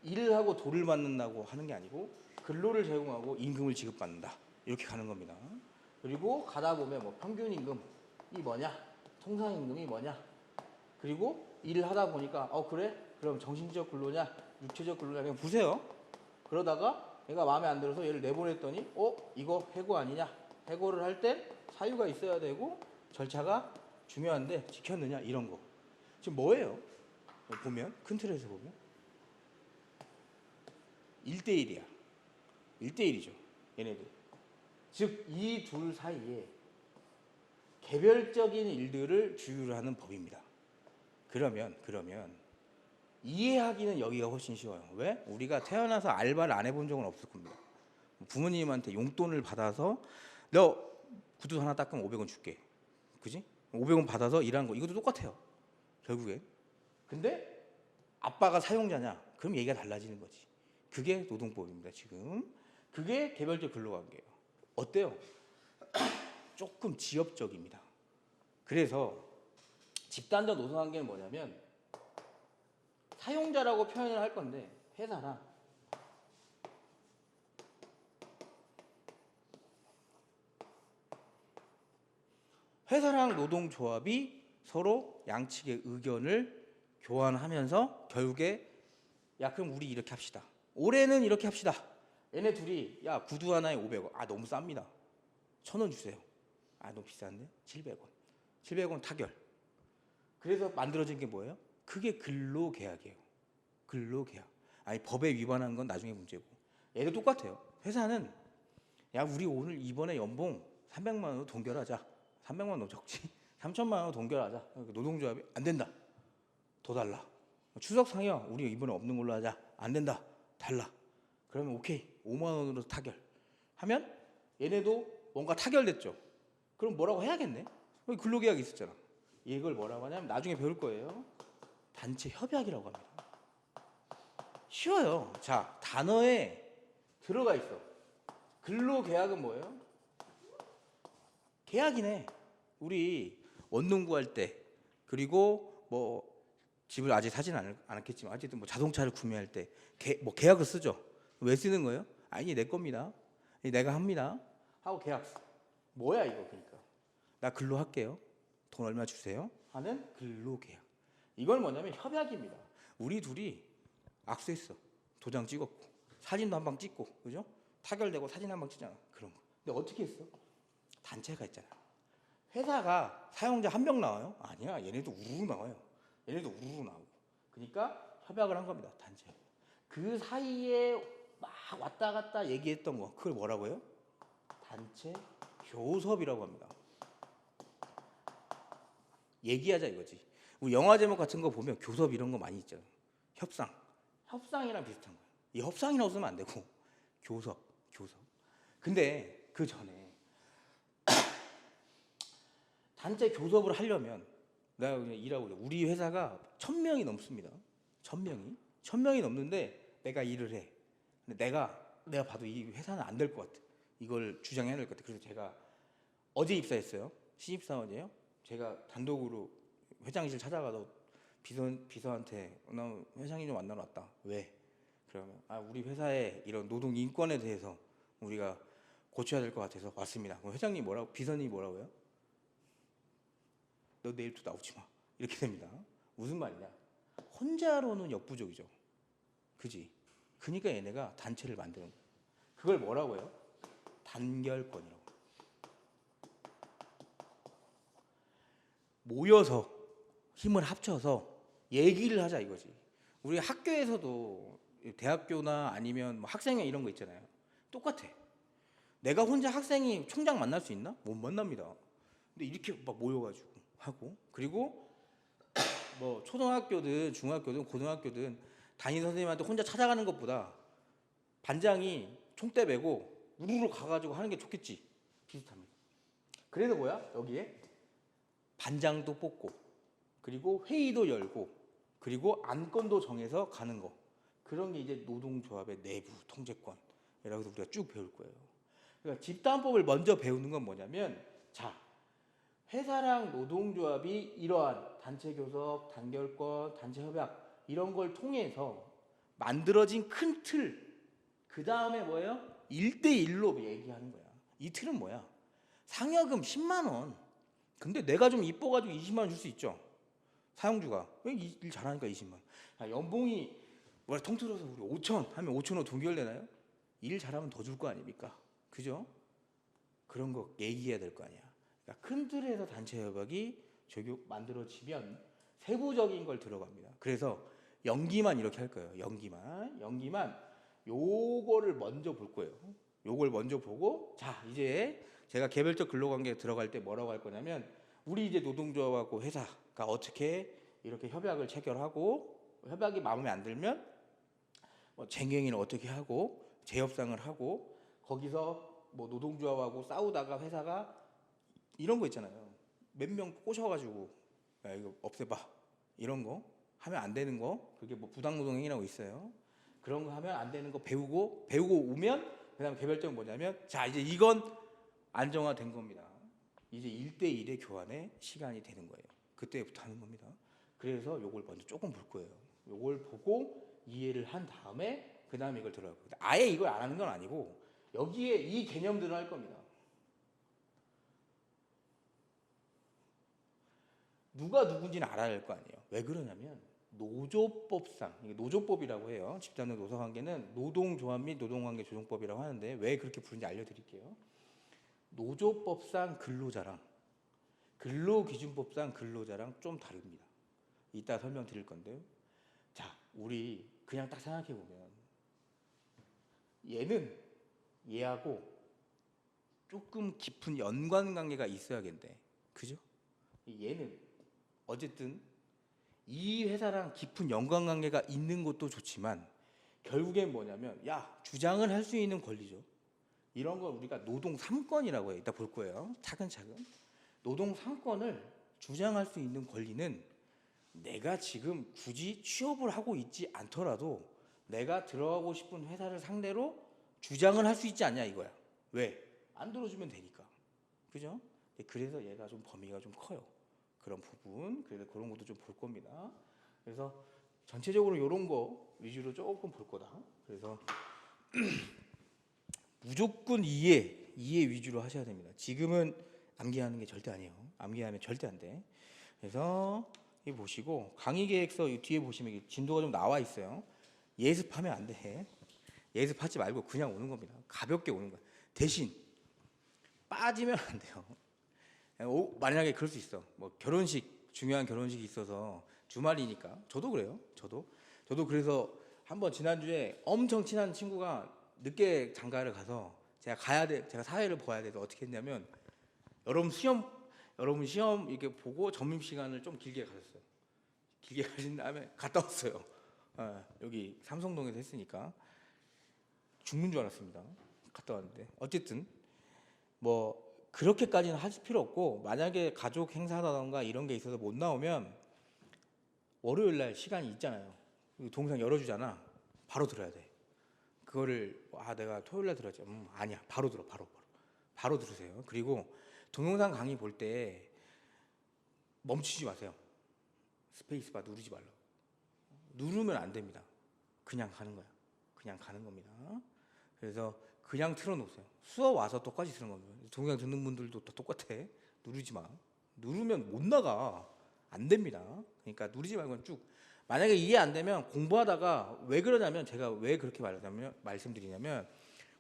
일을 하고 돈을 받는다고 하는 게 아니고 근로를 제공하고 임금을 지급받는다. 이렇게 가는 겁니다. 그리고 가다 보면 뭐 평균 임금이 뭐냐, 통상 임금이 뭐냐, 그리고 일을 하다 보니까 그래? 그럼 정신적 근로냐, 육체적 근로냐 그냥 보세요. 그러다가 얘가 마음에 안 들어서 얘를 내보냈더니 이거 해고 아니냐? 해고를 할 땐 사유가 있어야 되고 절차가 중요한데 지켰느냐 이런 거. 지금 뭐예요? 보면 큰 틀에서 보면 1대1이야. 1대1이죠. 얘네들. 즉 이 둘 사이에 개별적인 일들을 주유하는 법입니다. 그러면 이해하기는 여기가 훨씬 쉬워요. 왜? 우리가 태어나서 알바를 안 해본 적은 없을 겁니다. 부모님한테 용돈을 받아서 너 구두 하나 닦으면 500원 줄게. 그지? 500원 받아서 일한 거 이것도 똑같아요. 결국에. 근데 아빠가 사용자냐? 그럼 얘기가 달라지는 거지. 그게 노동법입니다. 지금. 그게 개별적 근로관계예요. 어때요? 조금 지엽적입니다. 그래서 집단적 노동관계는 뭐냐면 사용자라고 표현을 할 건데 회사나 회사랑 노동조합이 서로 양측의 의견을 교환하면서 결국에 야 그럼 우리 이렇게 합시다. 올해는 이렇게 합시다. 얘네 둘이 야 구두 하나에 500원. 너무 쌉니다. 1,000원 주세요. 너무 비싼데? 700원. 700원 타결. 그래서 만들어진 게 뭐예요? 그게 근로계약이에요. 근로계약. 법에 위반한 건 나중에 문제고. 얘도 똑같아요. 회사는 야 우리 오늘 이번에 연봉 300만 원으로 동결하자. 300만 원 너무 적지? 3천만 원으로 동결하자. 노동조합이 안 된다. 더 달라. 추석 상여 우리 이번에 없는 걸로 하자. 안 된다. 달라. 그러면 오케이. 5만 원으로 타결. 하면 얘네도 뭔가 타결됐죠. 그럼 뭐라고 해야겠네. 여기 근로계약이 있었잖아. 이걸 뭐라고 하냐면 나중에 배울 거예요. 단체 협약이라고 합니다. 쉬워요. 자, 단어에 들어가 있어. 근로계약은 뭐예요? 계약이네. 우리 원룸 구할 때 그리고 뭐 집을 아직 사진 않았겠지만 어쨌든 뭐 자동차를 구매할 때 계약을 쓰죠. 왜 쓰는 거예요? 이게 내 겁니다. 내가 합니다. 하고 계약서. 뭐야 이거 그러니까. 나 근로할게요. 돈 얼마 주세요. 하는 근로계약. 이건 뭐냐면 협약입니다. 우리 둘이 악수했어. 도장 찍었고 사진도 한 방 찍고 그죠? 타결되고 사진 한 방 찍잖아. 그런 거. 근데 어떻게 했어? 단체가 있잖아. 회사가 사용자 한 명 나와요? 아니야. 얘네도 우르르 나와요. 얘네도 우르르 나오고. 그러니까 협약을 한 겁니다. 단체. 그 사이에 막 왔다 갔다 얘기했던 거 그걸 뭐라고 해요? 단체 교섭이라고 합니다. 얘기하자 이거지. 우리 영화 제목 같은 거 보면 교섭 이런 거 많이 있잖아요. 협상이랑 비슷한 거예요. 이 협상이나 없으면 안 되고 교섭. 근데 그 전에 단체 교섭을 하려면 내가 그냥 일하고 우리 회사가 1,000명이 넘습니다. 1,000명이 넘는데 내가 일을 해. 근데 내가 봐도 이 회사는 안 될 것 같아. 이걸 주장해야 될 것 같아. 그래서 제가 어제 입사했어요. 신입사원이에요. 제가 단독으로 회장실 찾아가서 비서한테 나 회장님 좀 만나러 왔다. 왜? 그러면 우리 회사의 이런 노동 인권에 대해서 우리가 고쳐야 될 것 같아서 왔습니다. 그럼 회장님 뭐라고? 비서님이 뭐라고요? 너 내일부터 나오지 마. 이렇게 됩니다. 무슨 말이냐? 혼자로는 역부족이죠. 그지? 그러니까 얘네가 단체를 만드는 거예요. 그걸 뭐라고요? 단결권이라고. 모여서 힘을 합쳐서 얘기를 하자 이거지. 우리 학교에서도 대학교나 아니면 뭐 학생회 이런 거 있잖아요. 똑같아. 내가 혼자 학생이 총장 만날 수 있나? 못 만납니다. 근데 이렇게 막 모여가지고 하고, 그리고 뭐 초등학교든 중학교든 고등학교든 담임 선생님한테 혼자 찾아가는 것보다 반장이 총대 메고 우르르 가가지고 하는 게 좋겠지. 비슷합니다. 그래서 뭐야? 여기에 반장도 뽑고, 그리고 회의도 열고, 그리고 안건도 정해서 가는 거. 그런 게 이제 노동조합의 내부 통제권이라고 해서 우리가 쭉 배울 거예요. 그러니까 집단법을 먼저 배우는 건 뭐냐면, 자, 회사랑 노동조합이 이러한 단체 교섭, 단결권, 단체 협약 이런 걸 통해서 만들어진 큰 틀. 그 다음에 뭐예요? 1대1로 얘기하는 거야. 이 틀은 뭐야? 상여금 10만 원. 근데 내가 좀 이뻐가지고 20만 원 줄 수 있죠. 사용주가 일 잘하니까 20만 원. 연봉이 뭐 통틀어서 우리 5천 하면 5천원 동결되나요? 일 잘하면 더 줄 거 아닙니까? 그죠? 그런 거 얘기해야 될 거 아니야. 그러니까 큰 틀에서 단체 협약이 만들어지면 세부적인 걸 들어갑니다. 그래서 연기만 이렇게 할 거예요. 연기만 요거를 먼저 볼 거예요. 요걸 먼저 보고, 자, 이제 제가 개별적 근로관계 들어갈 때 뭐라고 할 거냐면, 우리 이제 노동조합하고 회사가 어떻게 이렇게 협약을 체결하고, 협약이 마음에 안 들면 뭐 쟁행위는 어떻게 하고, 재협상을 하고, 거기서 뭐 노동조합하고 싸우다가 회사가 이런 거 있잖아요. 몇 명 꼬셔가지고 야 이거 없애봐 이런 거 하면 안 되는 거, 그게 뭐 부당노동행위라고 있어요. 그런 거 하면 안 되는 거 배우고 오면, 그다음 개별적인 뭐냐면, 자 이제 이건 안정화된 겁니다. 이제 1대1의 교환의 시간이 되는 거예요. 그때부터 하는 겁니다. 그래서 요걸 먼저 조금 볼 거예요. 요걸 보고 이해를 한 다음에 그 다음에 이걸 들어갈 겁니다. 아예 이걸 안 하는 건 아니고 여기에 이 개념들을 할 겁니다. 누가 누군지는 알아야 할 거 아니에요. 왜 그러냐면 노조법상, 이게 노조법이라고 해요. 집단의 노사관계는 노동조합 및 노동관계 조정법이라고 하는데, 왜 그렇게 부르는지 알려드릴게요. 노조법상 근로자랑 근로기준법상 근로자랑 좀 다릅니다. 이따 설명드릴 건데요. 자, 우리 그냥 딱 생각해 보면 얘하고 조금 깊은 연관관계가 있어야겠는데, 그죠? 얘는 어쨌든 이 회사랑 깊은 연관관계가 있는 것도 좋지만 결국엔 뭐냐면, 야, 주장을 할 수 있는 권리죠. 이런 걸 우리가 노동 3권이라고 해요. 이따 볼 거예요. 차근차근. 노동 3권을 주장할 수 있는 권리는 내가 지금 굳이 취업을 하고 있지 않더라도 내가 들어가고 싶은 회사를 상대로 주장을 할 수 있지 않냐 이거야. 왜? 안 들어주면 되니까. 그죠? 그래서 얘가 좀 범위가 좀 커요. 그런 부분. 그래서 그런 것도 좀 볼 겁니다. 그래서 전체적으로 이런 거 위주로 조금 볼 거다. 그래서 무조건 이해 위주로 하셔야 됩니다. 지금은 암기하는 게 절대 아니에요. 암기하면 절대 안 돼. 그래서 이 보시고 강의 계획서 이 뒤에 보시면 진도가 좀 나와 있어요. 예습하면 안 돼. 예습하지 말고 그냥 오는 겁니다. 가볍게 오는 거야. 대신 빠지면 안 돼요. 만약에 그럴 수 있어. 뭐 결혼식, 중요한 결혼식이 있어서 주말이니까. 저도 그래요. 저도 그래서 한번 지난주에 엄청 친한 친구가 늦게 장가를 가서 제가 사회를 봐야 돼서 어떻게 했냐면, 여러분 시험 이렇게 보고 점심 시간을 좀 길게 가졌어요. 길게 가신 다음에 갔다 왔어요. 여기 삼성동에서 했으니까 죽는 줄 알았습니다. 갔다 왔는데 어쨌든 뭐 그렇게까지는 하실 필요 없고, 만약에 가족 행사라던가 이런 게 있어서 못 나오면 월요일 날 시간이 있잖아요. 동영상 열어주잖아. 바로 들어야 돼. 그거를 내가 토요일 날 들었지. 아니야. 바로 들어. 바로 들으세요. 그리고 동영상 강의 볼 때 멈추지 마세요. 스페이스바 누르지 말라고. 누르면 안 됩니다. 그냥 가는 거야. 그냥 가는 겁니다. 그래서 그냥 틀어놓으세요. 수업 와서 똑같이 쓰는 겁니다. 동영상 듣는 분들도 똑같아. 누르지 마. 누르면 못 나가. 안 됩니다. 그러니까 누르지 말고 쭉. 만약에 이해 안 되면 공부하다가 왜 그러냐면 제가 왜 그렇게 말씀드리냐면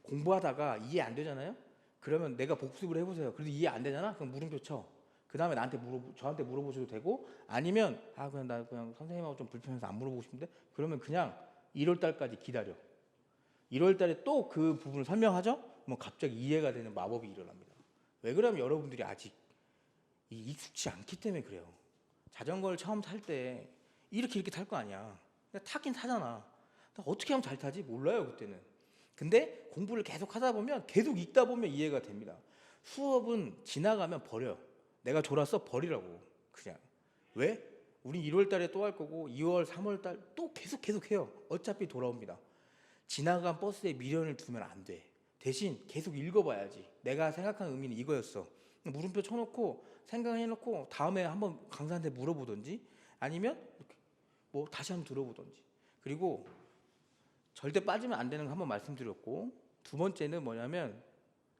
공부하다가 이해 안 되잖아요. 그러면 내가 복습을 해보세요. 그래도 이해 안 되잖아. 그럼 물음표 쳐. 그 다음에 저한테 물어보셔도 되고 아니면 그냥 나 그냥 선생님하고 좀 불편해서 안 물어보고 싶은데 그러면 그냥 1월 달까지 기다려. 1월 달에 또 그 부분을 설명하죠? 그럼 갑자기 이해가 되는 마법이 일어납니다. 왜 그러면 여러분들이 아직 익숙치 않기 때문에 그래요. 자전거를 처음 탈 때 이렇게 탈 거 아니야. 근데 타긴 타잖아. 어떻게 하면 잘 타지? 몰라요 그때는. 근데 공부를 계속 하다 보면 계속 읽다 보면 이해가 됩니다. 수업은 지나가면 버려요. 내가 졸았어 버리라고. 그냥. 왜? 우리 1월 달에 또 할 거고 2월 3월 달 또 계속 해요. 어차피 돌아옵니다. 지나간 버스에 미련을 두면 안 돼. 대신 계속 읽어봐야지. 내가 생각한 의미는 이거였어. 물음표 쳐놓고 생각해놓고 다음에 한번 강사한테 물어보든지 아니면 이렇게 뭐 다시 한번 들어보든지. 그리고 절대 빠지면 안 되는 거 한번 말씀드렸고 두 번째는 뭐냐면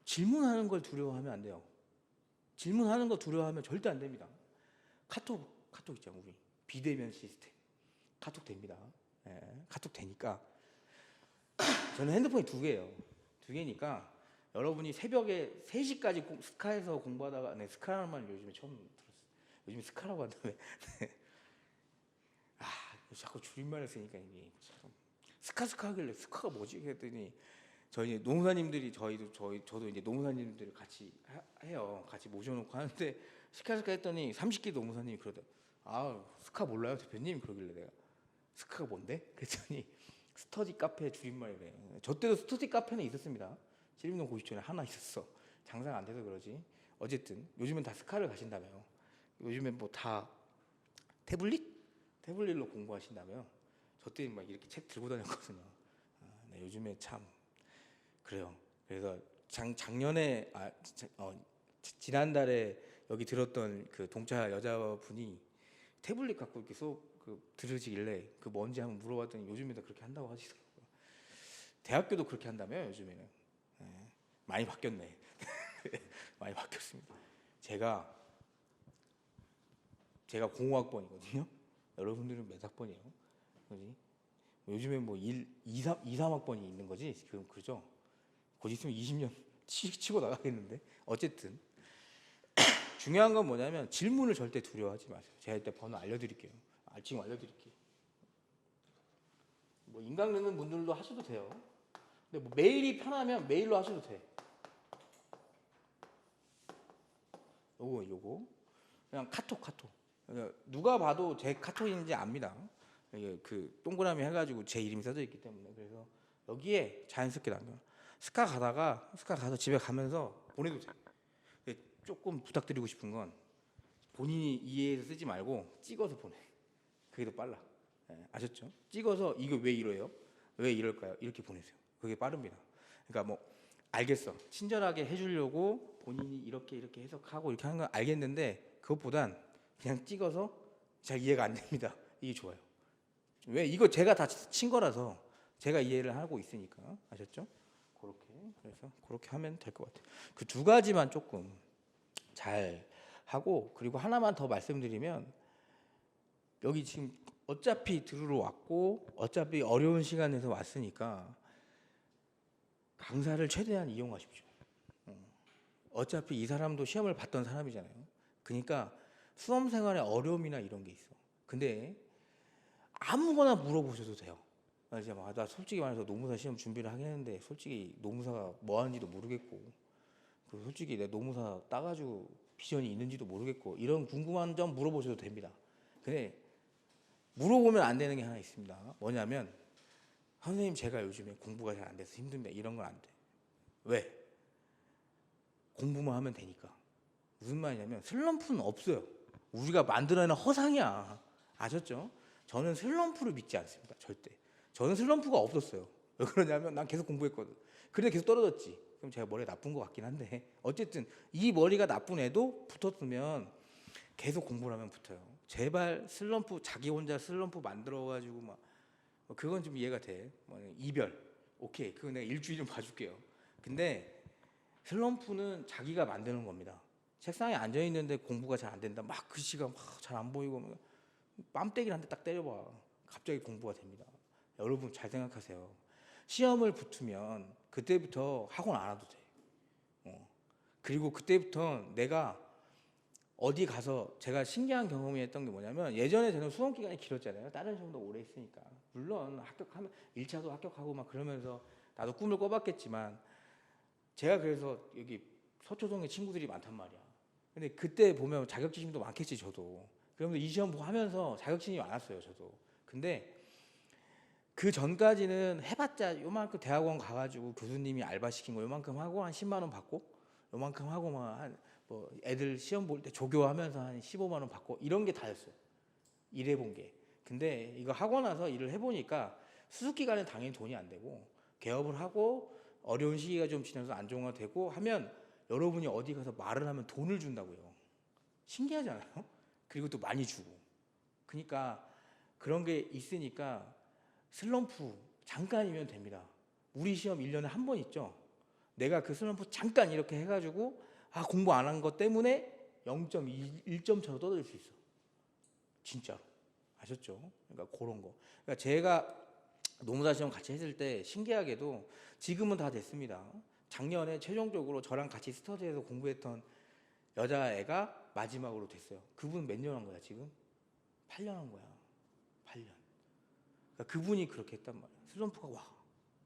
질문하는 걸 두려워하면 안 돼요. 질문하는 거 두려워하면 절대 안 됩니다. 카톡 있잖아 우리 비대면 시스템. 카톡 됩니다. 예, 카톡 되니까 저는 핸드폰이 2개예요. 2개니까 여러분이 새벽에 3시까지 스카에서 공부하다가 스카라는 말 요즘에 처음 들었어요. 요즘에 스카라고 한다며. 자꾸 줄임말을 쓰니까 이게 참 스카 하길래 스카가 뭐지? 했더니 저희 노무사님들이 저도 이제 노무사님들을 같이 해요. 같이 모셔놓고 하는데 스카 했더니 30기 노무사님이 그러더라고요. 스카 몰라요 대표님? 그러길래 내가 스카가 뭔데? 그랬더니 스터디 카페 줄임말이래. 저 때도 스터디 카페는 있었습니다. 신림동 고시촌에 하나 있었어. 장사가 안 돼서 그러지. 어쨌든 요즘은 다 스카를 가신다며요. 요즘엔 뭐 다 태블릿로 공부하신다며요. 저 때는 막 이렇게 책 들고 다녔거든요. 네, 요즘에 참 그래요. 그래서 작년에 지난달에 여기 들었던 그 동차 여자분이 태블릿 갖고 이렇게 수업 들으시길래 그 뭔지 한번 물어봤더니 요즘에도 그렇게 한다고 하시더라고요. 대학교도 그렇게 한다며 요즘에는. 많이 바뀌었네. 많이 바뀌었습니다. 제가 05학번이거든요. 여러분들은 몇 학번이에요? 그지? 요즘에 뭐 2, 3학번이 있는 거지? 지금 그죠? 곧 있으면 20년 치고 나가겠는데? 어쨌든 중요한 건 뭐냐면 질문을 절대 두려워하지 마세요. 제가 이때 번호 알려드릴게요. 지금 알려드릴게요. 뭐 인강 넣는 분들도 하셔도 돼요. 근데 뭐 메일이 편하면 메일로 하셔도 돼. 요거 그냥 카톡. 그러니까 누가 봐도 제 카톡인지 압니다. 이게 그 동그라미 해가지고 제 이름이 써져 있기 때문에. 그래서 여기에 자연스럽게 남겨. 스카 가서 집에 가면서 보내도 돼. 조금 부탁드리고 싶은 건 본인이 이해해서 쓰지 말고 찍어서 보내. 그게 더 빨라. 아셨죠? 찍어서 이거 왜 이래요? 왜 이럴까요? 이렇게 보내세요. 그게 빠릅니다. 그러니까 뭐 알겠어. 친절하게 해주려고 본인이 이렇게 해석하고 이렇게 하는 건 알겠는데 그것보단 그냥 찍어서 잘 이해가 안 됩니다. 이게 좋아요. 왜? 이거 제가 다 친 거라서 제가 이해를 하고 있으니까. 아셨죠? 그래서 그렇게 하면 될 것 같아요. 그 2가지만 조금 잘 하고 그리고 하나만 더 말씀드리면 여기 지금 어차피 들으러 왔고 어차피 어려운 시간에서 왔으니까 강사를 최대한 이용하십시오. 어차피 이 사람도 시험을 봤던 사람이잖아요. 그러니까 수험 생활에 어려움이나 이런 게 있어. 근데 아무거나 물어보셔도 돼요. 나 솔직히 말해서 노무사 시험 준비를 하겠는데 솔직히 노무사가 뭐 하는지도 모르겠고 솔직히 내 노무사 따가지고 비전이 있는지도 모르겠고 이런 궁금한 점 물어보셔도 됩니다. 근데 물어보면 안 되는 게 하나 있습니다. 뭐냐면 선생님 제가 요즘에 공부가 잘 안 돼서 힘듭니다. 이런 건 안 돼. 왜? 공부만 하면 되니까. 무슨 말이냐면 슬럼프는 없어요. 우리가 만들어내는 허상이야. 아셨죠? 저는 슬럼프를 믿지 않습니다. 절대. 저는 슬럼프가 없었어요. 왜 그러냐면 난 계속 공부했거든. 그래서 계속 떨어졌지. 그럼 제가 머리가 나쁜 것 같긴 한데 어쨌든 이 머리가 나쁜 애도 붙었으면 계속 공부를 하면 붙어요. 제발 슬럼프 자기 혼자 슬럼프 만들어가지고 막 그건 좀 이해가 돼. 이별 오케이 그거 내가 일주일 좀 봐줄게요. 근데 슬럼프는 자기가 만드는 겁니다. 책상에 앉아 있는데 공부가 잘 안 된다. 막 글씨가 막 잘 안 보이고 뺨때기를 한 대 딱 때려봐. 갑자기 공부가 됩니다. 여러분 잘 생각하세요. 시험을 붙으면 그때부터 학원 안 와도 돼. 그리고 그때부터 내가 어디 가서 제가 신기한 경험이 했던 게 뭐냐면 예전에 저는 수험 기간이 길었잖아요. 다른 시험도 오래 했으니까. 물론 합격하면 1차도 합격하고 막 그러면서 나도 꿈을 꿔봤겠지만 제가 그래서 여기 서초동에 친구들이 많단 말이야. 근데 그때 보면 자격지심도 많겠지 저도. 그러면서 이 시험 하면서 자격지심이 많았어요 저도. 근데 그 전까지는 해봤자 요만큼 대학원 가가지고 교수님이 알바 시킨 거 요만큼 하고 한 10만 원 받고 요만큼 하고 막 뭐 애들 시험 볼 때 조교하면서 한 15만 원 받고 이런 게 다였어요. 일해본 게. 근데 이거 하고 나서 일을 해보니까 수습 기간은 당연히 돈이 안 되고 개업을 하고 어려운 시기가 좀 지나서 안정화되고 하면 여러분이 어디 가서 말을 하면 돈을 준다고요. 신기하잖아요. 그리고 또 많이 주고. 그러니까 그런 게 있으니까 슬럼프 잠깐이면 됩니다. 우리 시험 1년에 한 번 있죠. 내가 그 슬럼프 잠깐 이렇게 해가지고 공부 안 한 것 때문에 0.1점 차로 떨어질 수 있어. 진짜로. 아셨죠? 그러니까 그런 거. 그러니까 제가 노무사 시험 같이 했을 때 신기하게도 지금은 다 됐습니다. 작년에 최종적으로 저랑 같이 스터디에서 공부했던 여자애가 마지막으로 됐어요. 그분 몇 년 한 거야 지금? 8년 한 거야. 8년. 그러니까 그분이 그렇게 했단 말이야. 슬럼프가 와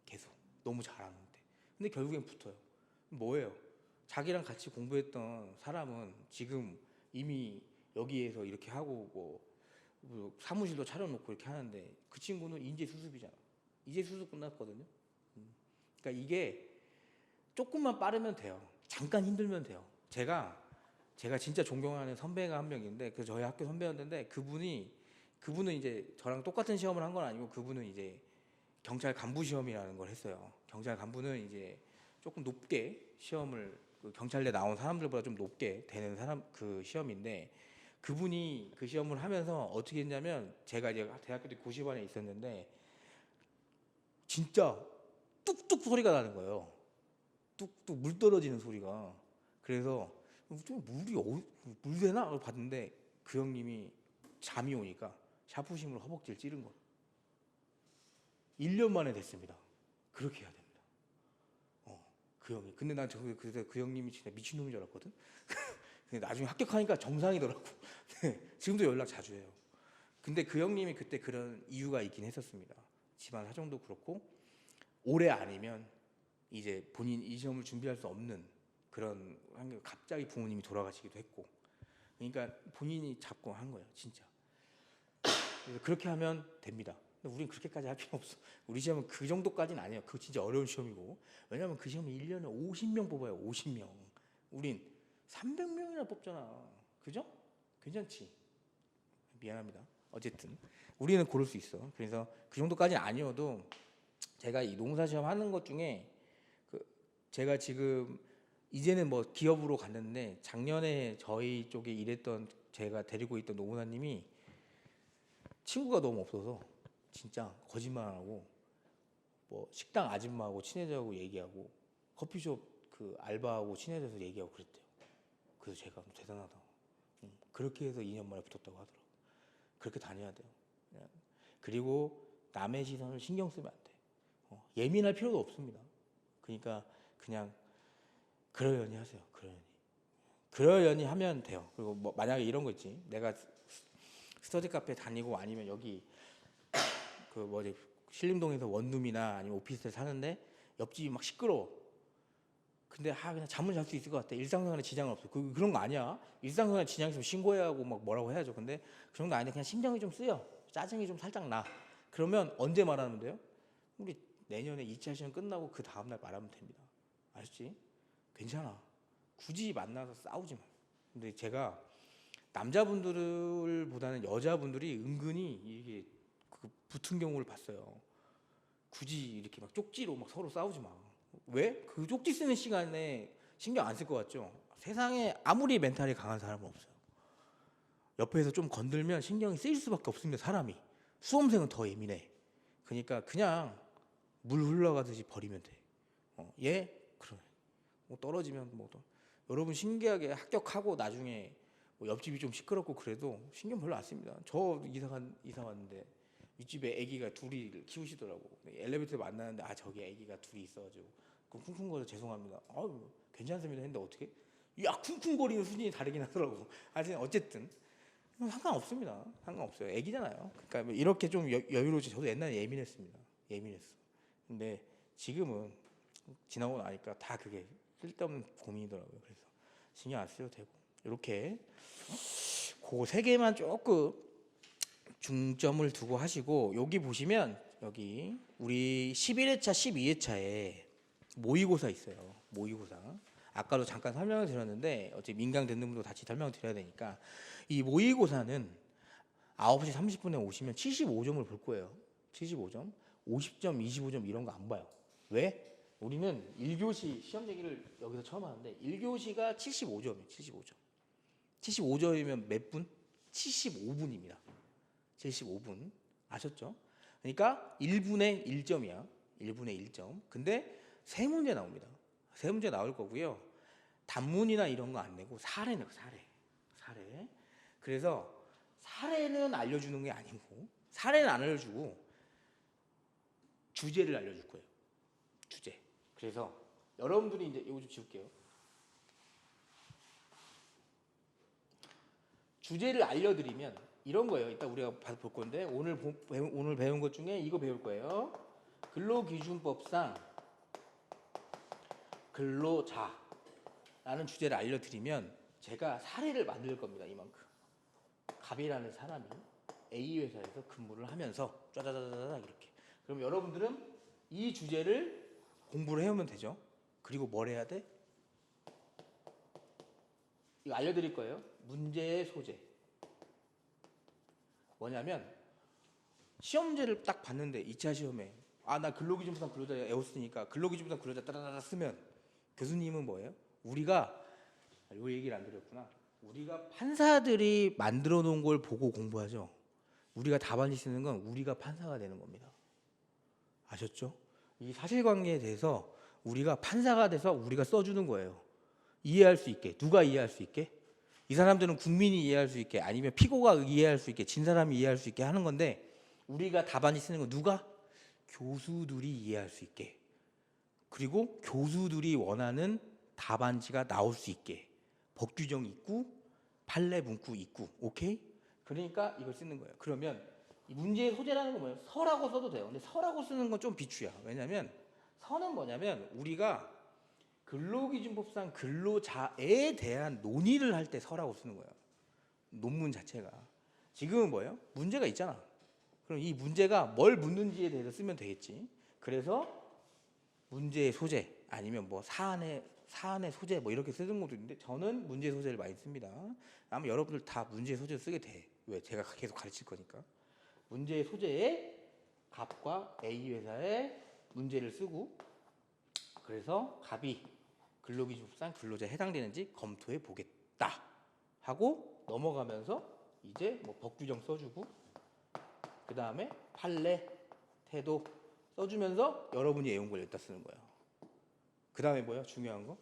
계속 너무 잘하는데. 근데 결국엔 붙어요. 뭐예요? 자기랑 같이 공부했던 사람은 지금 이미 여기에서 이렇게 하고 뭐 사무실도 차려놓고 이렇게 하는데 그 친구는 이제 수습이잖아. 이제 수습 끝났거든요. 그러니까 이게 조금만 빠르면 돼요. 잠깐 힘들면 돼요. 제가 진짜 존경하는 선배가 한 명인데 그 저희 학교 선배였는데 그분은 이제 저랑 똑같은 시험을 한 건 아니고 그분은 이제 경찰 간부 시험이라는 걸 했어요. 경찰 간부는 이제 조금 높게 시험을 그 경찰대 나온 사람들보다 좀 높게 되는 사람 그 시험인데 그분이 그 시험을 하면서 어떻게 했냐면 제가 이제 대학교 때 고시반에 있었는데 진짜 뚝뚝 소리가 나는 거예요. 뚝뚝 물 떨어지는 소리가. 그래서 좀 물 되나? 봤는데 그 형님이 잠이 오니까 샤프심으로 허벅지를 찌른 거예요. 1년 만에 됐습니다. 그렇게 해야 됩니다. 그 형이. 근데 난 그래서 그 형님이 진짜 미친놈인 줄 알았거든. 근데 나중에 합격하니까 정상이더라고. 네, 지금도 연락 자주 해요. 근데 그 형님이 그때 그런 이유가 있긴 했었습니다. 집안 사정도 그렇고 올해 아니면 이제 본인 이 시험을 준비할 수 없는 그런 갑자기 부모님이 돌아가시기도 했고 그러니까 본인이 잡고 한 거예요 진짜. 그래서 그렇게 하면 됩니다. 근데 우린 그렇게까지 할 필요 없어. 우리 시험은 그 정도까지는 아니에요. 그거 진짜 어려운 시험이고 왜냐면 그 시험은 1년에 50명 뽑아요. 50명. 우린 300명이나 뽑잖아. 그죠? 괜찮지? 미안합니다. 어쨌든 우리는 고를 수 있어. 그래서 그 정도까지는 아니어도 제가 이 농사 시험 하는 것 중에 제가 지금 이제는 뭐 기업으로 갔는데 작년에 저희 쪽에 일했던 제가 데리고 있던 노무사님이 친구가 너무 없어서 진짜 거짓말 안 하고 뭐 식당 아줌마하고 친해져고 얘기하고 커피숍 그 알바하고 친해져서 얘기하고 그랬대요. 그래서 제가 대단하다. 그렇게 해서 2년 만에 붙었다고 하더라고. 그렇게 다녀야 돼요. 그리고 남의 시선을 신경 쓰면 안 돼. 예민할 필요도 없습니다. 그러니까 그냥 그러려니 하세요. 그러려니 하면 돼요. 그리고 뭐 만약에 이런 거 있지. 내가 스터디 카페 다니고 아니면 여기 그 뭐지 신림동에서 원룸이나 아니면 오피스텔 사는데 옆집이 막 시끄러워. 근데 그냥 잠은 잘 수 있을 것 같아. 일상생활에 지장은 없어. 그런 거 아니야. 일상생활에 지장 있으면 신고해야 하고 막 뭐라고 해야죠. 근데 그 정도 아닌데 그냥 심장이 좀 쓰여. 짜증이 좀 살짝 나. 그러면 언제 말하면 돼요? 우리 내년에 2차 시험 끝나고 그 다음날 말하면 됩니다. 아셨지? 괜찮아. 굳이 만나서 싸우지 마. 근데 제가 남자분들보다는 여자분들이 은근히 이게 붙은 경우를 봤어요. 굳이 이렇게 막 쪽지로 막 서로 싸우지 마. 왜? 그 쪽지 쓰는 시간에 신경 안 쓸 것 같죠? 세상에 아무리 멘탈이 강한 사람은 없어요. 옆에서 좀 건들면 신경이 쓰일 수밖에 없습니다. 사람이. 수험생은 더 예민해. 그러니까 그냥 물 흘러가듯이 버리면 돼. 얘 그래. 뭐 떨어지면 뭐 또. 여러분 신기하게 합격하고 나중에 뭐 옆집이 좀 시끄럽고 그래도 신경 별로 안 씁니다. 저 이사 왔는데 윗집에 아기가 둘이 키우시더라고. 엘리베이터에 만나는데 저기 아기가 둘이 있어가지고 그럼 쿵쿵거려 죄송합니다. 괜찮습니다 했는데 어떻게? 야 쿵쿵거리는 수준이 다르긴 하더라고. 하여튼 어쨌든 상관없습니다. 상관없어요. 아기잖아요. 그러니까 뭐 이렇게 좀 여유로워지. 저도 옛날에 예민했습니다. 예민했어. 근데 지금은 지나고 나니까 다 그게 쓸데없는 고민이더라고요. 그래서 신경 안 써도 되고 이렇게 그 세 개만 조금 중점을 두고 하시고 여기 보시면 여기 우리 11회차, 12회차에 모의고사 있어요. 모의고사. 아까도 잠깐 설명을 드렸는데 어차피 민강 듣는 분도 같이 설명을 드려야 되니까 이 모의고사는 9시 30분에 오시면 75점을 볼 거예요. 75점. 50점, 25점 이런 거 안 봐요. 왜? 우리는 1교시 시험 제기를 여기서 처음 하는데 1교시가 75점이에요. 75점. 75점이면 몇 분? 75분입니다. 75분. 아셨죠? 그러니까 1분의 1점이야. 1분의 1점. 근데 세 문제 나옵니다. 세 문제 나올 거고요. 단문이나 이런 거 안 내고 사례 내고 사례. 그래서 사례는 알려주는 게 아니고 사례는 안 알려주고 주제를 알려줄 거예요. 주제. 그래서 여러분들이 이제 이거 좀 지울게요. 주제를 알려드리면 이런 거예요. 이따 우리가 볼 건데 오늘 배운 것 중에 이거 배울 거예요. 근로기준법상 근로자라는 주제를 알려드리면 제가 사례를 만들 겁니다. 이만큼. 갑이라는 사람이 A 회사에서 근무를 하면서 짜자자자자 이렇게. 그럼 여러분들은 이 주제를 공부를 해오면 되죠. 그리고 뭘 해야 돼? 이거 알려드릴 거예요. 문제의 소재. 뭐냐면 시험제를 딱 봤는데 2차 시험에 나 근로기준법상 근로자 애웠으니까 근로기준법상 근로자 따라따라 쓰면 교수님은 뭐예요? 우리가 이 얘기를 안 드렸구나. 우리가 판사들이 만들어 놓은 걸 보고 공부하죠. 우리가 답안지 쓰는 건 우리가 판사가 되는 겁니다. 아셨죠? 이 사실관계에 대해서 우리가 판사가 돼서 우리가 써주는 거예요. 이해할 수 있게. 누가 이해할 수 있게? 이 사람들은 국민이 이해할 수 있게 아니면 피고가 이해할 수 있게 진 사람이 이해할 수 있게 하는 건데 우리가 답안지 쓰는 건 누가? 교수들이 이해할 수 있게. 그리고 교수들이 원하는 답안지가 나올 수 있게. 법규정 있고 판례 문구 있고. 오케이? 그러니까 이걸 쓰는 거예요. 그러면 이 문제의 소재라는 건 뭐예요? 서라고 써도 돼요. 근데 서라고 쓰는 건 좀 비추야. 왜냐면 서는 뭐냐면 우리가 근로기준법상 근로자에 대한 논의를 할 때 서라고 쓰는 거예요. 논문 자체가. 지금은 뭐예요? 문제가 있잖아. 그럼 이 문제가 뭘 묻는지에 대해서 쓰면 되겠지. 그래서 문제의 소재 아니면 뭐 사안의 소재 뭐 이렇게 쓰는 것도 있는데 저는 문제의 소재를 많이 씁니다. 아마 여러분들 다 문제의 소재를 쓰게 돼. 왜? 제가 계속 가르칠 거니까. 문제의 소재에 갑과 A 회사의 문제를 쓰고 그래서 갑이 근로기준법상 근로자에 해당되는지 검토해 보겠다 하고 넘어가면서 이제 뭐 법규정 써주고 그 다음에 판례, 태도 써주면서 여러분이 외운 걸 여기다 쓰는 거예요. 그 다음에 뭐야? 중요한 거.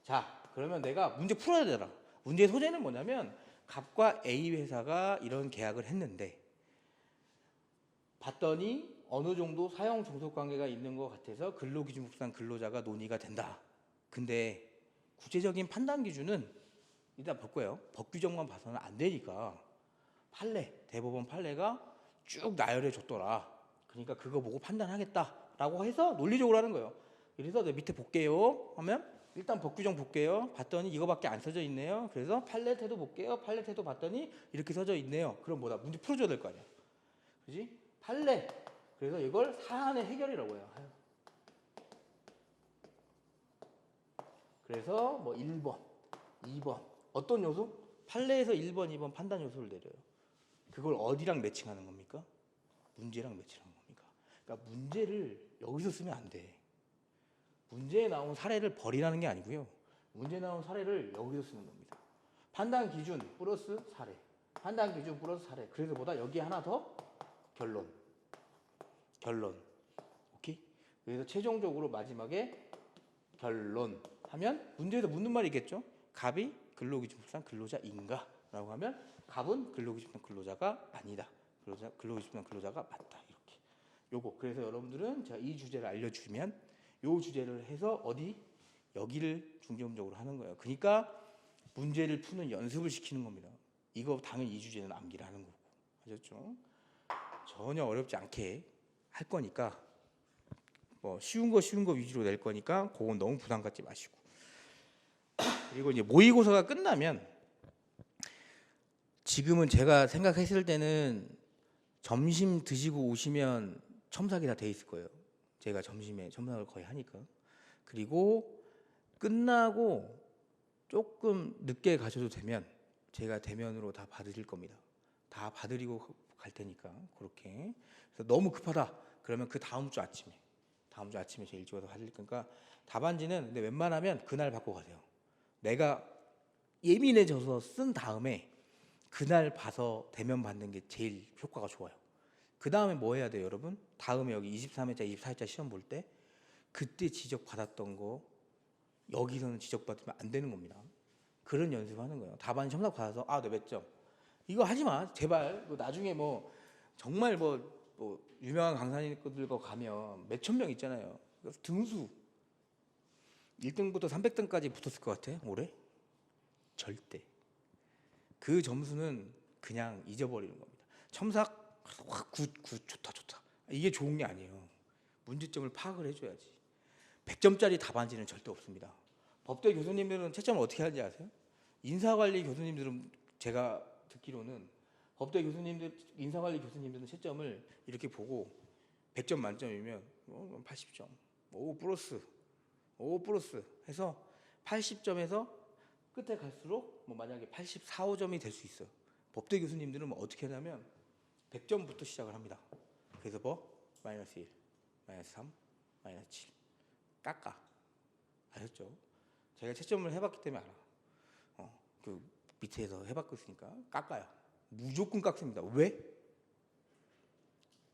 자, 그러면 내가 문제 풀어야 되더라. 문제의 소재는 뭐냐면 갑과 A 회사가 이런 계약을 했는데 봤더니 어느 정도 사용 종속 관계가 있는 것 같아서 근로기준법상 근로자가 논의가 된다. 근데 구체적인 판단 기준은 일단 볼 거예요. 법규정만 봐서는 안 되니까 판례, 대법원 판례가 쭉 나열해 줬더라. 그러니까 그거 보고 판단하겠다라고 해서 논리적으로 하는 거예요. 그래서 내 밑에 볼게요 하면 일단 법규정 볼게요. 봤더니 이거밖에 안 써져 있네요. 그래서 판례 태도 볼게요. 판례 태도 봤더니 이렇게 써져 있네요. 그럼 뭐다? 문제 풀어줘야 될 거 아니야. 그지? 판례. 그래서 이걸 사안의 해결이라고 해요. 그래서 뭐 1번, 2번 어떤 요소? 판례에서 1번, 2번 판단 요소를 내려요. 그걸 어디랑 매칭하는 겁니까? 문제랑 매칭하는 겁니까? 그러니까 문제를 여기서 쓰면 안 돼. 문제에 나온 사례를 버리라는 게 아니고요. 문제에 나온 사례를 여기서 쓰는 겁니다. 판단 기준 플러스 사례. 판단 기준 플러스 사례. 그래서 보다 여기 하나 더 결론. 오케이? 그래서 최종적으로 마지막에 결론 하면 문제에서 묻는 말이 있겠죠. 갑이 근로기준법상 근로자인가? 라고 하면 갑은 근로기준법상 근로자가 아니다. 근로기준법상 근로자가 맞다. 이렇게. 요거. 그래서 여러분들은 제가 이 주제를 알려주면 요 주제를 해서 어디? 여기를 중점적으로 하는 거예요. 그러니까 문제를 푸는 연습을 시키는 겁니다. 이거 당연히 이 주제는 암기를 하는 거고. 아셨죠? 전혀 어렵지 않게 할 거니까 뭐 쉬운 거 위주로 낼 거니까 그건 너무 부담 갖지 마시고. 그리고 이제 모의고사가 끝나면 지금은 제가 생각했을 때는 점심 드시고 오시면 첨삭이 다 돼 있을 거예요. 제가 점심에 첨삭을 거의 하니까. 그리고 끝나고 조금 늦게 가셔도 되면 제가 대면으로 다 받으실 겁니다. 다 받으리고 갈 테니까 그렇게. 그래서 너무 급하다 그러면 그 다음 주 아침에 제일 일찍 와서 받을 거니까 답안지는 근데 웬만하면 그날 받고 가세요. 내가 예민해져서 쓴 다음에 그날 봐서 대면 받는 게 제일 효과가 좋아요. 그 다음에 뭐 해야 돼요, 여러분? 다음에 여기 23회차, 24회차 시험 볼 때 그때 지적받았던 거 여기서는 지적받으면 안 되는 겁니다. 그런 연습하는 거예요. 답안 첨삭 받아서 아, 너 몇 점? 이거 하지 마, 제발. 나중에 뭐 정말 뭐 유명한 강사님들과 가면 몇천 명 있잖아요. 그래서 등수 1등부터 300등까지 붙었을 것 같아, 올해? 절대. 그 점수는 그냥 잊어버리는 겁니다. 첨삭 굿 좋다. 이게 좋은 게 아니에요. 문제점을 파악을 해줘야지. 100점짜리 답안지는 절대 없습니다. 법대 교수님들은 채점을 어떻게 하는지 아세요? 인사관리 교수님들은 제가 듣기로는 법대 교수님들, 인사관리 교수님들은 채점을 이렇게 보고 100점 만점이면 80점, 5 플러스 해서 80점에서 끝에 갈수록 뭐 만약에 84, 5점이 될 수 있어요. 법대 교수님들은 뭐 어떻게 하냐면 100점부터 시작을 합니다. 그래서 뭐 마이너스 1, 마이너스 3, 마이너스 7 깎아. 아셨죠? 제가 채점을 해봤기 때문에 알아. 그 밑에서 해봤고 있으니까 깎아요. 무조건 깎습니다. 왜?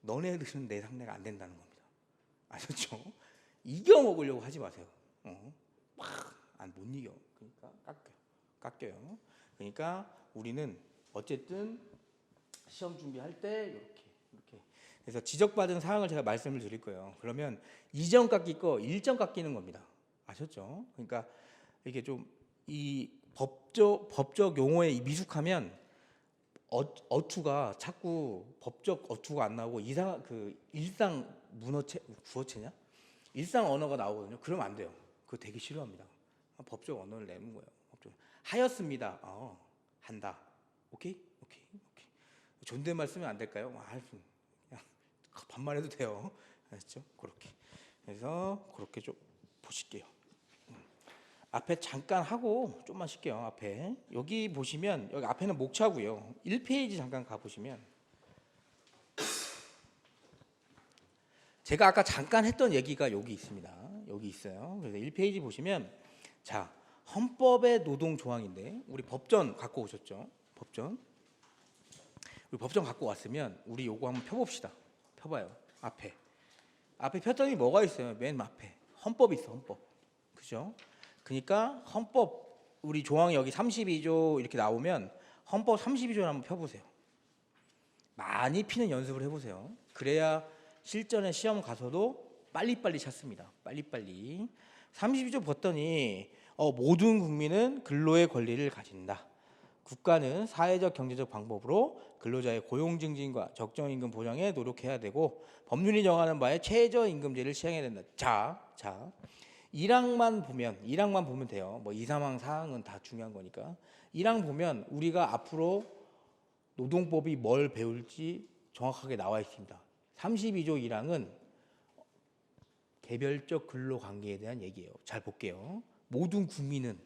너네들은 내 상대가 안 된다는 겁니다. 아셨죠? 이겨 먹으려고 하지 마세요. 못 이겨. 그러니까 깎여요. 그러니까 우리는 어쨌든 시험 준비할 때 이렇게. 그래서 지적받은 사항을 제가 말씀을 드릴 거예요. 그러면 2점 깎일 거 1점 깎이는 겁니다. 아셨죠? 그러니까 이게 좀 이 법적 용어에 미숙하면 어투가 자꾸 법적 어투가 안 나오고 일상 구어체냐? 일상 언어가 나오거든요. 그러면 안 돼요. 그거 되게 싫어합니다. 법적 언어를 내는 거예요. 하였습니다. 한다. 오케이. 존댓말 쓰면 안 될까요? 그냥 반말해도 돼요. 아셨죠? 그렇게. 그래서 그렇게 좀 보실게요. 앞에 잠깐 하고 좀만 쉴게요. 앞에 여기 보시면 여기 앞에는 목차고요. 1페이지 잠깐 가보시면 제가 아까 잠깐 했던 얘기가 여기 있습니다. 여기 있어요. 그래서 1페이지 보시면 자, 헌법의 노동 조항인데 우리 법전 갖고 오셨죠? 우리 법전 갖고 왔으면 우리 요거 한번 펴봅시다. 펴봐요. 앞에 폈더니 뭐가 있어요? 맨 앞에 헌법이 있어. 헌법. 그죠? 그러니까 헌법 우리 조항이 여기 32조 이렇게 나오면 헌법 32조를 한번 펴보세요. 많이 피는 연습을 해보세요. 그래야 실전에 시험 가서도 빨리빨리 찾습니다. 빨리빨리. 32조 봤더니 모든 국민은 근로의 권리를 가진다. 국가는 사회적 경제적 방법으로 근로자의 고용 증진과 적정 임금 보장에 노력해야 되고 법률이 정하는 바에 최저 임금제를 시행해야 된다. 자. 1항만 보면 돼요. 뭐 2, 3항, 4항은 다 중요한 거니까. 1항 보면 우리가 앞으로 노동법이 뭘 배울지 정확하게 나와 있습니다. 32조 1항은 개별적 근로 관계에 대한 얘기예요. 잘 볼게요. 모든 국민은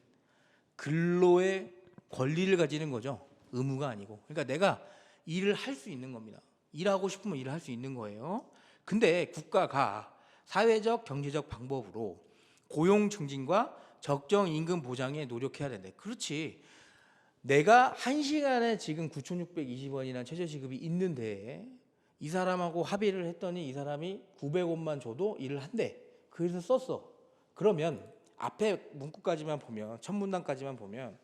근로의 권리를 가지는 거죠. 의무가 아니고. 그러니까 내가 일을 할 수 있는 겁니다. 일하고 싶으면 일을 할 수 있는 거예요. 근데 국가가 사회적 경제적 방법으로 고용 증진과 적정 임금 보장에 노력해야 된다. 그렇지. 내가 1시간에 지금 9,620원이라는 최저시급이 있는데 이 사람하고 합의를 했더니 이 사람이 900원만 줘도 일을 한대. 그래서 썼어. 그러면 앞에 문구까지만 보면, 첫 문단까지만 보면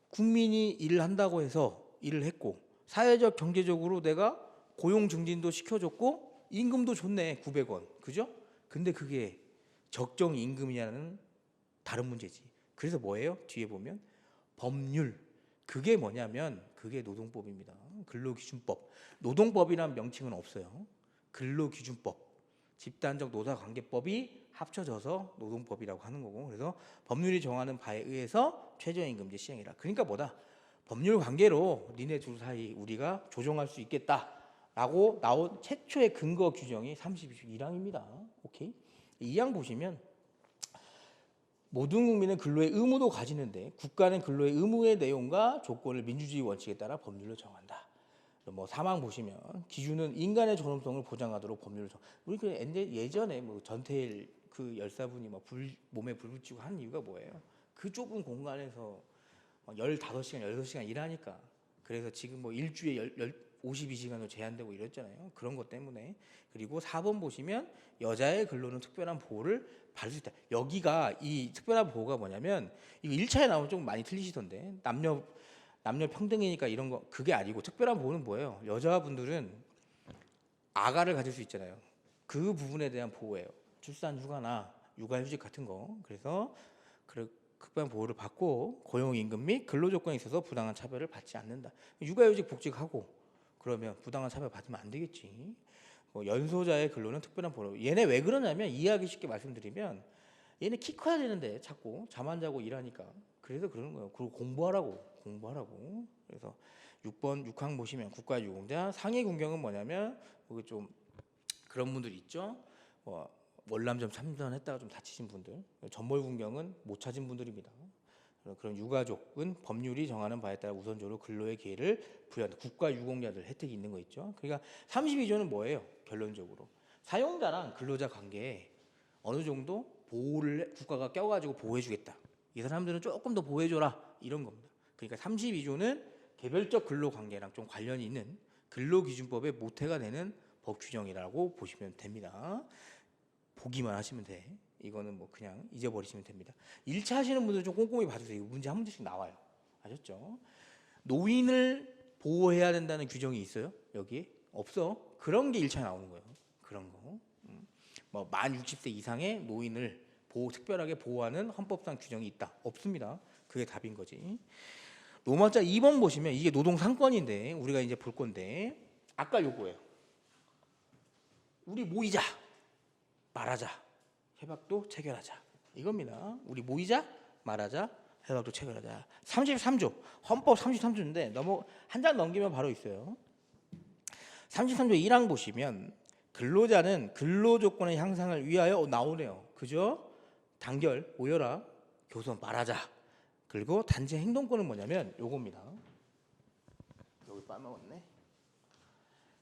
국민이 일을 한다고 해서 일을 했고 사회적 경제적으로 내가 고용 증진도 시켜줬고 임금도 좋네. 900원. 그죠? 근데 그게 적정 임금이냐는 다른 문제지. 그래서 뭐예요? 뒤에 보면 법률. 그게 뭐냐면 그게 노동법입니다. 근로기준법. 노동법이란 명칭은 없어요. 근로기준법. 집단적 노사관계법이 합쳐져서 노동법이라고 하는 거고, 그래서 법률이 정하는 바에 의해서 최저임금제 시행이라. 그러니까 뭐다? 법률 관계로 니네 둘 사이 우리가 조정할 수 있겠다라고 나온 최초의 근거 규정이 32조 1항입니다. 오케이? 2항 보시면 모든 국민은 근로의 의무도 가지는데 국가는 근로의 의무의 내용과 조건을 민주주의 원칙에 따라 법률로 정한다. 뭐 3항 보시면 기준은 인간의 존엄성을 보장하도록 법률을 우리 그 예전에 뭐 전태일 그 열사분이 막 몸에 불 붙이고 한 이유가 뭐예요? 그 좁은 공간에서 15시간, 16시간 일하니까. 그래서 지금 뭐 일주에 52시간으로 제한되고 이랬잖아요. 그런 것 때문에. 그리고 4번 보시면 여자의 근로는 특별한 보호를 받을 수 있다. 여기가 이 특별한 보호가 뭐냐면 이거 1차에 나오면 좀 많이 틀리시던데 남녀 평등이니까 이런 거 그게 아니고 특별한 보호는 뭐예요? 여자분들은 아가를 가질 수 있잖아요. 그 부분에 대한 보호예요. 출산 휴가나 육아휴직 같은 거. 그래서 특별한 보호를 받고 고용임금 및 근로조건에 있어서 부당한 차별을 받지 않는다. 육아휴직 복직하고 그러면 부당한 차별 받으면 안 되겠지. 연소자의 근로는 특별한 보호. 얘네 왜 그러냐면 이해하기 쉽게 말씀드리면 얘네 키 커야 되는데 자꾸 잠 안 자고 일하니까 그래서 그러는 거예요. 그리고 공부하라고. 그래서 6항 보시면 국가유공자 상해 군경은 뭐냐면 거기 좀 그런 분들 있죠. 월남전 참전했다가 좀 다치신 분들. 전몰 군경은 못 찾은 분들입니다. 그런 유가족은 법률이 정하는 바에 따라 우선적으로 근로의 기회를 부여한다. 국가유공자들 혜택이 있는 거 있죠. 그러니까 32조는 뭐예요? 결론적으로 사용자랑 근로자 관계에 어느 정도 보호를 국가가 껴가지고 보호해주겠다. 이 사람들은 조금 더 보호해줘라 이런 겁니다. 그러니까 32조는 개별적 근로관계랑 좀 관련이 있는 근로기준법의 모태가 되는 법 규정이라고 보시면 됩니다. 보기만 하시면 돼. 이거는 뭐 그냥 잊어버리시면 됩니다. 1차 하시는 분들 좀 꼼꼼히 봐주세요. 이거 문제 한 문제씩 나와요. 아셨죠? 노인을 보호해야 된다는 규정이 있어요? 여기에? 없어. 그런 게 1차에 나오는 거예요. 그런 거. 만 60세 이상의 노인을 특별하게 보호하는 헌법상 규정이 있다. 없습니다. 그게 답인 거지. 노마자 2번 보시면 이게 노동상권인데 우리가 이제 볼 건데 아까 요거예요. 우리 모이자. 말하자. 협약도 체결하자. 이겁니다. 우리 모이자. 말하자. 협약도 체결하자. 33조. 헌법 33조인데 한 장 넘기면 바로 있어요. 33조 1항 보시면 근로자는 근로조건의 향상을 위하여 나오네요. 그죠? 단결, 모여라, 교섭, 말하자. 그리고 단체 행동권은 뭐냐면 요겁니다. 여기 빠먹었네.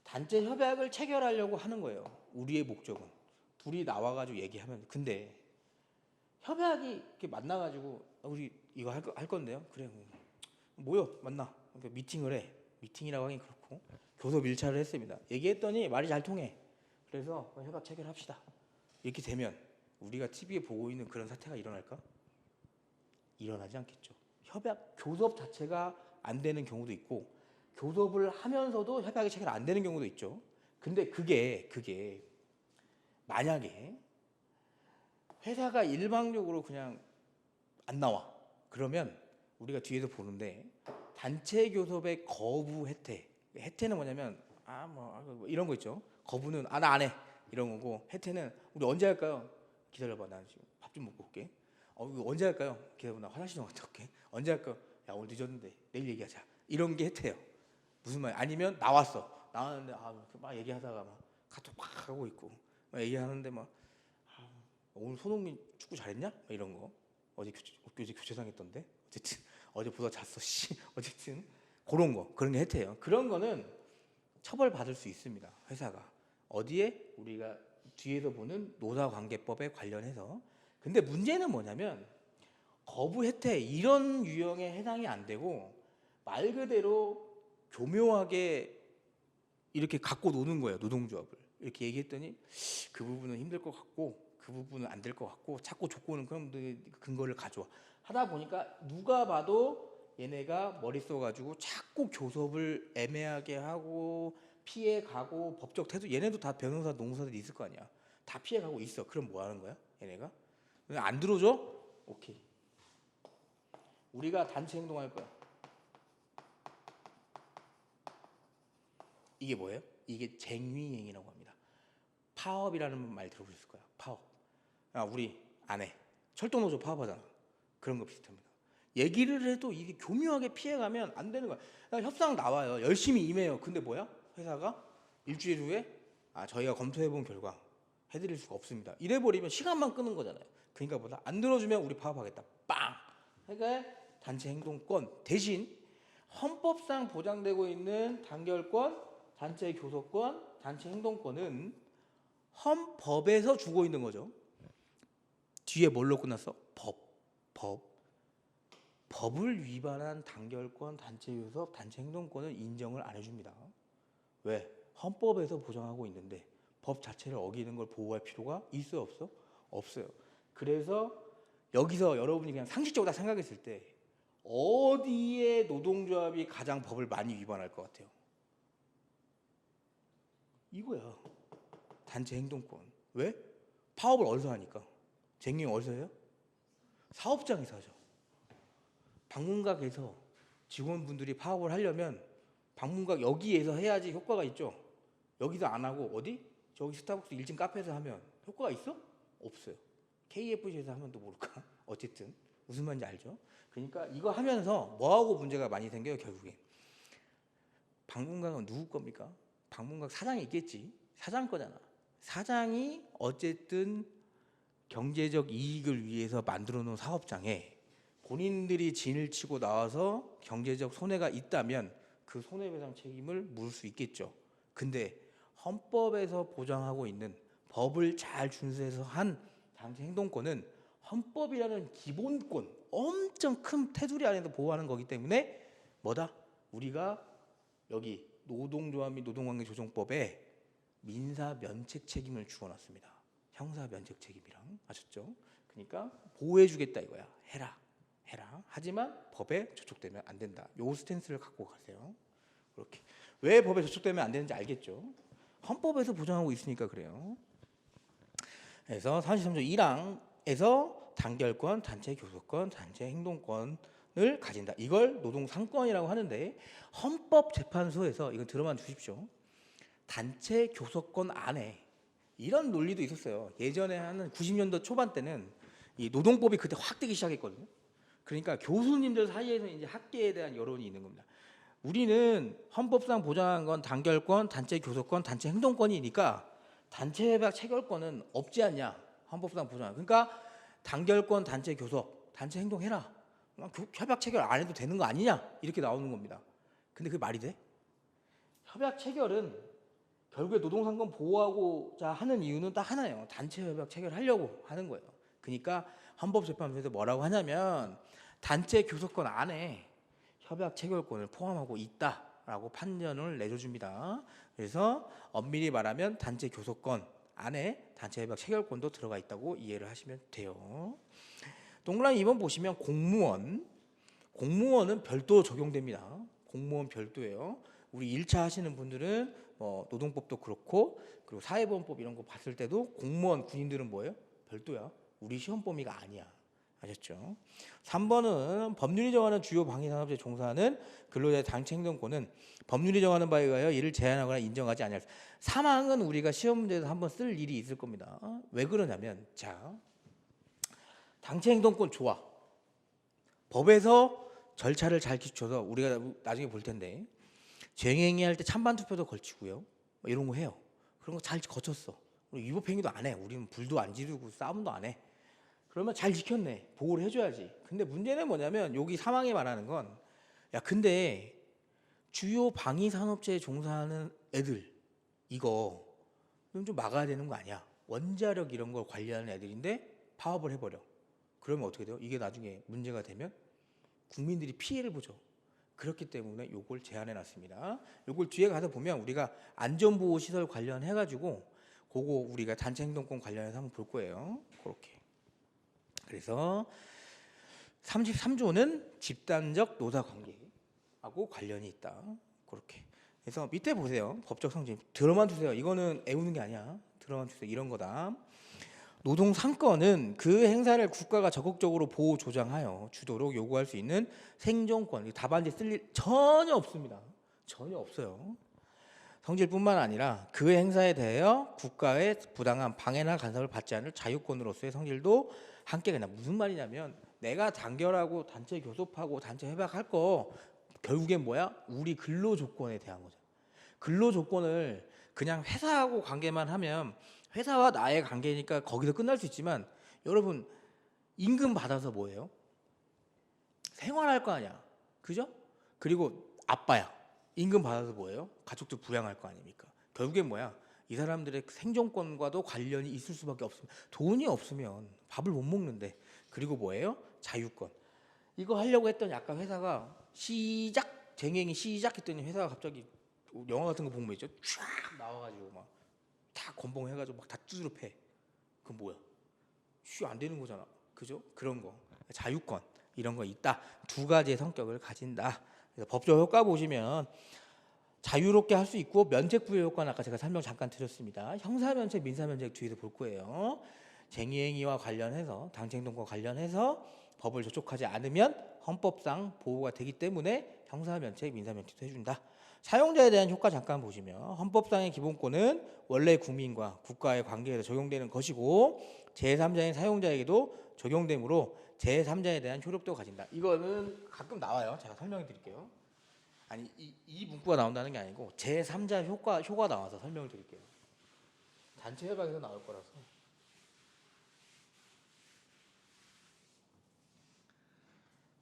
단체 협약을 체결하려고 하는 거예요. 우리의 목적은. 둘이 나와가지고 얘기하면 근데 협약이 이렇게 만나가지고 우리 이거 할 건데요. 그래 모여 만나. 그러니까 미팅을 해. 미팅이라고 하긴 그렇고 교섭 1차를 했습니다. 얘기했더니 말이 잘 통해. 그래서 협약 체결합시다. 이렇게 되면 우리가 TV에 보고 있는 그런 사태가 일어날까? 일어나지 않겠죠. 교섭 자체가 안 되는 경우도 있고 교섭을 하면서도 협약이 체결 안 되는 경우도 있죠. 근데 그게 만약에 회사가 일방적으로 그냥 안 나와. 그러면 우리가 뒤에서 보는데 단체 교섭의 거부 혜태는 뭐냐면 이런 거 있죠. 거부는 나 안 해. 이런 거고 혜태는 우리 언제 할까요? 기다려봐. 나 지금 밥 좀 먹고 올게. 이거 언제 할까요? 기다려봐. 나 화장실 좀 갔다 올게. 언제 할까요? 야 오늘 늦었는데 내일 얘기하자. 이런 게 혜태예요. 무슨 말? 아니면 나왔는데 막 얘기하다가 막 카톡 막 하고 있고 막 얘기하는데 막 오늘 손흥민 축구 잘했냐? 막 이런 거. 어제 교체상 했던데. 어쨌든 어제 보다 잤어. 어쨌든 그런 게 혜태예요. 그런 거는 처벌받을 수 있습니다. 회사가 어디에 우리가 뒤에서 보는 노사관계법에 관련해서. 근데 문제는 뭐냐면 거부 혜택 이런 유형에 해당이 안 되고 말 그대로 교묘하게 이렇게 갖고 노는 거예요. 노동조합을 이렇게 얘기했더니 그 부분은 힘들 것 같고 그 부분은 안 될 것 같고 자꾸 조건은 그럼 근거를 가져와 하다 보니까 누가 봐도 얘네가 머리 써가지고 자꾸 교섭을 애매하게 하고 피해가고 법적 태도 얘네도 다 변호사 노무사들 있을 거 아니야. 다 피해가고 있어. 그럼 뭐 하는 거야? 얘네가 안 들어줘? 오케이. 우리가 단체 행동할 거야. 이게 뭐예요? 이게 쟁위행위라고 합니다. 파업이라는 말 들어보셨을 거야. 파업. 우리 아내 철도노조 파업하잖아. 그런 거 비슷합니다. 얘기를 해도 이게 교묘하게 피해가면 안 되는 거야. 협상 나와요. 열심히 임해요. 근데 뭐야? 회사가 일주일 후에 저희가 검토해본 결과 해드릴 수가 없습니다. 이래버리면 시간만 끄는 거잖아요. 그러니까 뭐다? 안 들어주면 우리 파업하겠다. 빵! 그러니까 단체 행동권 대신 헌법상 보장되고 있는 단결권, 단체 교섭권, 단체 행동권은 헌법에서 주고 있는 거죠. 뒤에 뭘로 끝났어? 법을 위반한 단결권, 단체 교섭, 단체 행동권은 인정을 안 해줍니다. 왜? 헌법에서 보장하고 있는데 법 자체를 어기는 걸 보호할 필요가 있어요, 없어? 없어요. 그래서 여기서 여러분이 그냥 상식적으로 다 생각했을 때 어디에 노동조합이 가장 법을 많이 위반할 것 같아요? 이거야. 단체 행동권. 왜? 파업을 어디서 하니까? 쟁행 어디서 해요? 사업장에서 하죠. 방문각에서 직원분들이 파업을 하려면 방문각 여기에서 해야지 효과가 있죠. 여기서 안 하고 어디? 저기 스타벅스 1층 카페에서 하면 효과가 있어? 없어요. KFC에서 하면 또 모를까? 어쨌든 무슨 말인지 알죠? 그러니까 이거 하면서 뭐하고 문제가 많이 생겨요. 결국에 방문각은 누구 겁니까? 방문각 사장이 있겠지. 사장 거잖아. 사장이 어쨌든 경제적 이익을 위해서 만들어 놓은 사업장에 본인들이 진을 치고 나와서 경제적 손해가 있다면 그 손해배상 책임을 물을 수 있겠죠. 근데 헌법에서 보장하고 있는 법을 잘 준수해서 한 단체 행동권은 헌법이라는 기본권, 엄청 큰 테두리 안에서 보호하는 거기 때문에 뭐다? 우리가 여기 노동조합 및 노동관계조정법에 민사 면책 책임을 주어놨습니다. 형사 면책 책임이랑 아셨죠? 그러니까 보호해주겠다 이거야. 해라. 하지만 법에 저촉되면 안 된다. 요 스탠스를 갖고 가세요. 그렇게. 왜 법에 저촉되면 안 되는지 알겠죠? 헌법에서 보장하고 있으니까 그래요. 그래서 33조 1항에서 단결권, 단체 교섭권, 단체 행동권을 가진다. 이걸 노동상권이라고 하는데 헌법재판소에서 이거 들어만 주십시오. 단체 교섭권 안에 이런 논리도 있었어요. 예전에 한 90년도 초반 때는 이 노동법이 그때 확 되기 시작했거든요. 그러니까 교수님들 사이에서 이제 학계에 대한 여론이 있는 겁니다. 우리는 헌법상 보장한 건 단결권, 단체 교섭권, 단체 행동권이니까 단체 협약 체결권은 없지 않냐? 헌법상 보장. 그러니까 단결권, 단체 교섭, 단체 행동해라. 협약 체결 안 해도 되는 거 아니냐? 이렇게 나오는 겁니다. 근데 그게 말이 돼? 협약 체결은 결국에 노동상권 보호하고자 하는 이유는 딱 하나예요. 단체 협약 체결하려고 하는 거예요. 그러니까 헌법재판소에서 뭐라고 하냐면 단체 교섭권 안에 협약 체결권을 포함하고 있다라고 판단을 내려줍니다. 그래서 엄밀히 말하면 단체 교섭권 안에 단체 협약 체결권도 들어가 있다고 이해를 하시면 돼요. 동그라미 2번 보시면 공무원은 별도 적용됩니다. 공무원 별도예요. 우리 1차 하시는 분들은 노동법도 그렇고 그리고 사회보험법 이런 거 봤을 때도 공무원 군인들은 뭐예요? 별도야. 우리 시험 범위가 아니야. 아셨죠? 3번은 법률이 정하는 주요 방위산업체에 종사하는 근로자의 단체 행동권은 법률이 정하는 바에 의하여 이를 제한하거나 인정하지 아니할 수. 3항은 우리가 시험 문제에서 한번 쓸 일이 있을 겁니다. 왜 그러냐면 자, 단체 행동권 좋아. 법에서 절차를 잘 갖춰서 우리가 나중에 볼 텐데 쟁행위 할 때 찬반 투표도 걸치고요. 이런 거 해요. 그런 거 잘 거쳤어. 위법행위도 안 해. 우리는 불도 안 지르고 싸움도 안 해. 그러면 잘 지켰네. 보호를 해줘야지. 근데 문제는 뭐냐면 여기 사망에 말하는 건 야 근데 주요 방위산업체에 종사하는 애들 이거 좀 막아야 되는 거 아니야? 원자력 이런 걸 관리하는 애들인데 파업을 해버려. 그러면 어떻게 돼요? 이게 나중에 문제가 되면 국민들이 피해를 보죠. 그렇기 때문에 요걸 제안해 놨습니다. 요걸 뒤에 가서 보면 우리가 안전보호시설 관련해가지고 그거 우리가 단체행동권 관련해서 한번 볼 거예요. 그렇게. 그래서 33조는 집단적 노사관계하고 관련이 있다. 그렇게. 그래서 밑에 보세요. 법적 성질. 들어만 두세요. 이거는 애우는 게 아니야. 들어만 두세요. 이런 거다. 노동 상권은 그 행사를 국가가 적극적으로 보호 조장하여 주도록 요구할 수 있는 생존권. 답안지 쓸 일 전혀 없습니다. 전혀 없어요. 성질뿐만 아니라 그 행사에 대하여 국가의 부당한 방해나 간섭을 받지 않을 자유권으로서의 성질도 함께 그냥 무슨 말이냐면 내가 단결하고 단체 교섭하고 단체 협약할 거 결국엔 뭐야? 우리 근로 조건에 대한 거죠. 근로 조건을 그냥 회사하고 관계만 하면 회사와 나의 관계니까 거기서 끝날 수 있지만 여러분 임금 받아서 뭐예요? 생활할 거 아니야. 그죠? 그리고 아빠야. 임금 받아서 뭐예요? 가족들 부양할 거 아닙니까? 결국엔 뭐야? 이 사람들의 생존권과도 관련이 있을 수밖에 없습니다. 돈이 없으면 밥을 못 먹는데. 그리고 뭐예요? 자유권. 이거 하려고 했더니 아까 회사가 쟁행이 시작했더니 회사가 갑자기 영화 같은 거 보면 있죠? 쫙 나와가지고 막 다 건봉해가지고 막 다 두드려 패. 그건 뭐야? 안 되는 거잖아. 그죠? 그런 거. 자유권 이런 거 있다. 두 가지의 성격을 가진다. 그래서 법적 효과 보시면 자유롭게 할 수 있고 면책 부여 효과는 아까 제가 설명 잠깐 드렸습니다. 형사 면책, 민사 면책 뒤에서 볼 거예요. 쟁의행위와 관련해서 당체행동과 관련해서 법을 저촉하지 않으면 헌법상 보호가 되기 때문에 형사 면책, 민사 면책도 해준다. 사용자에 대한 효과 잠깐 보시면 헌법상의 기본권은 원래 국민과 국가의 관계에서 적용되는 것이고 제3자인 사용자에게도 적용되므로 제3자에 대한 효력도 가진다. 이거는 가끔 나와요. 제가 설명해 드릴게요. 아니 이 문구가 나온다는 게 아니고 제3자 효가 나와서 설명을 드릴게요. 단체 협약에서 나올 거라서.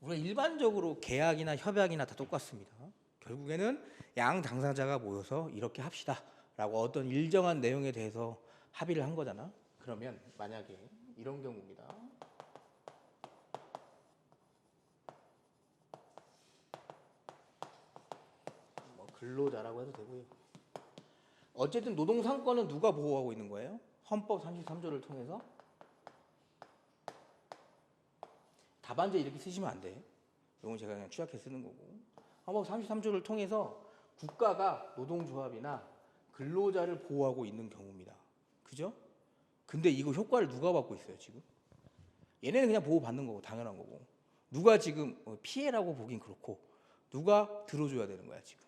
우리가 일반적으로 계약이나 협약이나 다 똑같습니다. 결국에는 양 당사자가 모여서 이렇게 합시다 라고 어떤 일정한 내용에 대해서 합의를 한 거잖아. 그러면 만약에 이런 경우입니다. 뭐 근로자라고 해도 되고요. 어쨌든 노동상권은 누가 보호하고 있는 거예요? 헌법 33조를 통해서. 답안지 이렇게 쓰시면 안 돼. 이건 제가 그냥 취약해 쓰는 거고. 헌법 33조를 통해서 국가가 노동조합이나 근로자를 보호하고 있는 경우입니다. 그죠? 근데 이거 효과를 누가 받고 있어요, 지금? 얘네는 그냥 보호받는 거고 당연한 거고. 누가 지금 피해라고 보긴 그렇고 누가 들어줘야 되는 거야, 지금?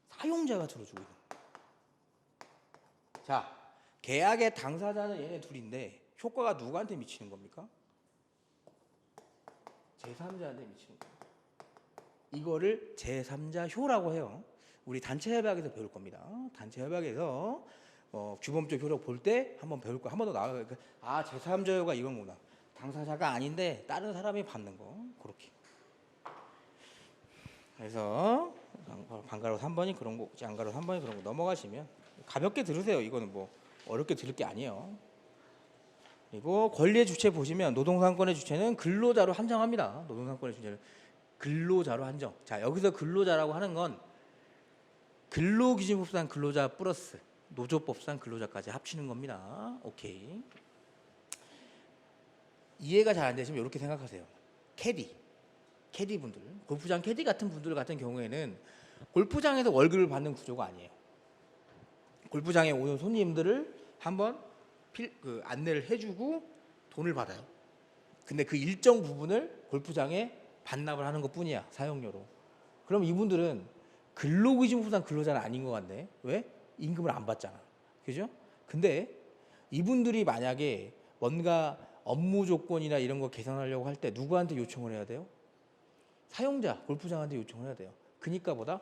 사용자가 들어주고 있는 거야. 자, 계약의 당사자는 얘네 둘인데 효과가 누구한테 미치는 겁니까? 제3자한테 미치는 거예요. 이거를 제3자 효라고 해요. 우리 단체 협약에서 배울 겁니다. 단체 협약에서 규범적 효력 볼 때 한번 배울 거. 한 번 더 나와요. 아, 제3자 효가 이건구나. 당사자가 아닌데 다른 사람이 받는 거. 그렇게. 그래서 방가로 3번이 그런 거, 양가로 3번이 그런 거 넘어가시면 가볍게 들으세요. 이거는 뭐 어렵게 들을 게 아니에요. 그리고 권리의 주체 보시면 노동상권의 주체는 근로자로 한정합니다. 노동상권의 주체를 근로자로 한정. 자, 여기서 근로자라고 하는 건 근로기준법상 근로자 플러스 노조법상 근로자까지 합치는 겁니다. 오케이. 이해가 잘 안 되시면 이렇게 생각하세요. 캐디 분들, 골프장 캐디 같은 분들 같은 경우에는 골프장에서 월급을 받는 구조가 아니에요. 골프장에 오는 손님들을 한번 안내를 해주고 돈을 받아요. 근데 그 일정 부분을 골프장에 반납을 하는 것뿐이야, 사용료로. 그럼 이분들은 근로기준법상 근로자는 아닌 것 같네. 왜? 임금을 안 받잖아. 그죠? 근데 이분들이 만약에 뭔가 업무 조건이나 이런 거 개선하려고 할 때 누구한테 요청을 해야 돼요? 사용자, 골프장한테 요청을 해야 돼요. 그니까 보다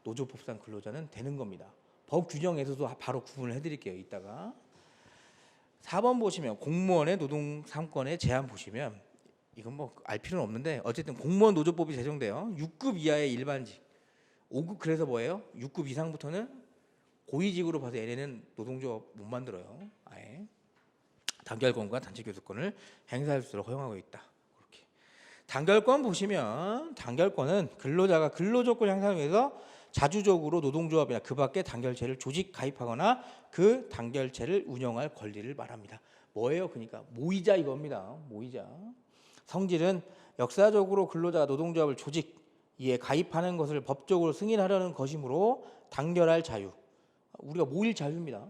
노조법상 근로자는 되는 겁니다. 법 규정에서도 바로 구분을 해드릴게요. 이따가. 4번 보시면 공무원의 노동 3권의 제한 보시면 이건 뭐 알 필요는 없는데 어쨌든 공무원 노조법이 제정돼요. 6급 이하의 일반직, 5급 그래서 뭐예요? 6급 이상부터는 고위직으로 봐서 얘네는 노동조합 못 만들어요. 아예 단결권과 단체 교섭권을 행사할 수 있도록 허용하고 있다. 그렇게 단결권 보시면 단결권은 근로자가 근로조건 향상을 위해서 자주적으로 노동조합이나 그 밖의 단결체를 조직 가입하거나 그 단결체를 운영할 권리를 말합니다. 뭐예요? 그러니까 모이자 이겁니다. 모이자. 성질은 역사적으로 근로자가 노동조합을 조직에 가입하는 것을 법적으로 승인하려는 것이므로 단결할 자유. 우리가 모일 자유입니다.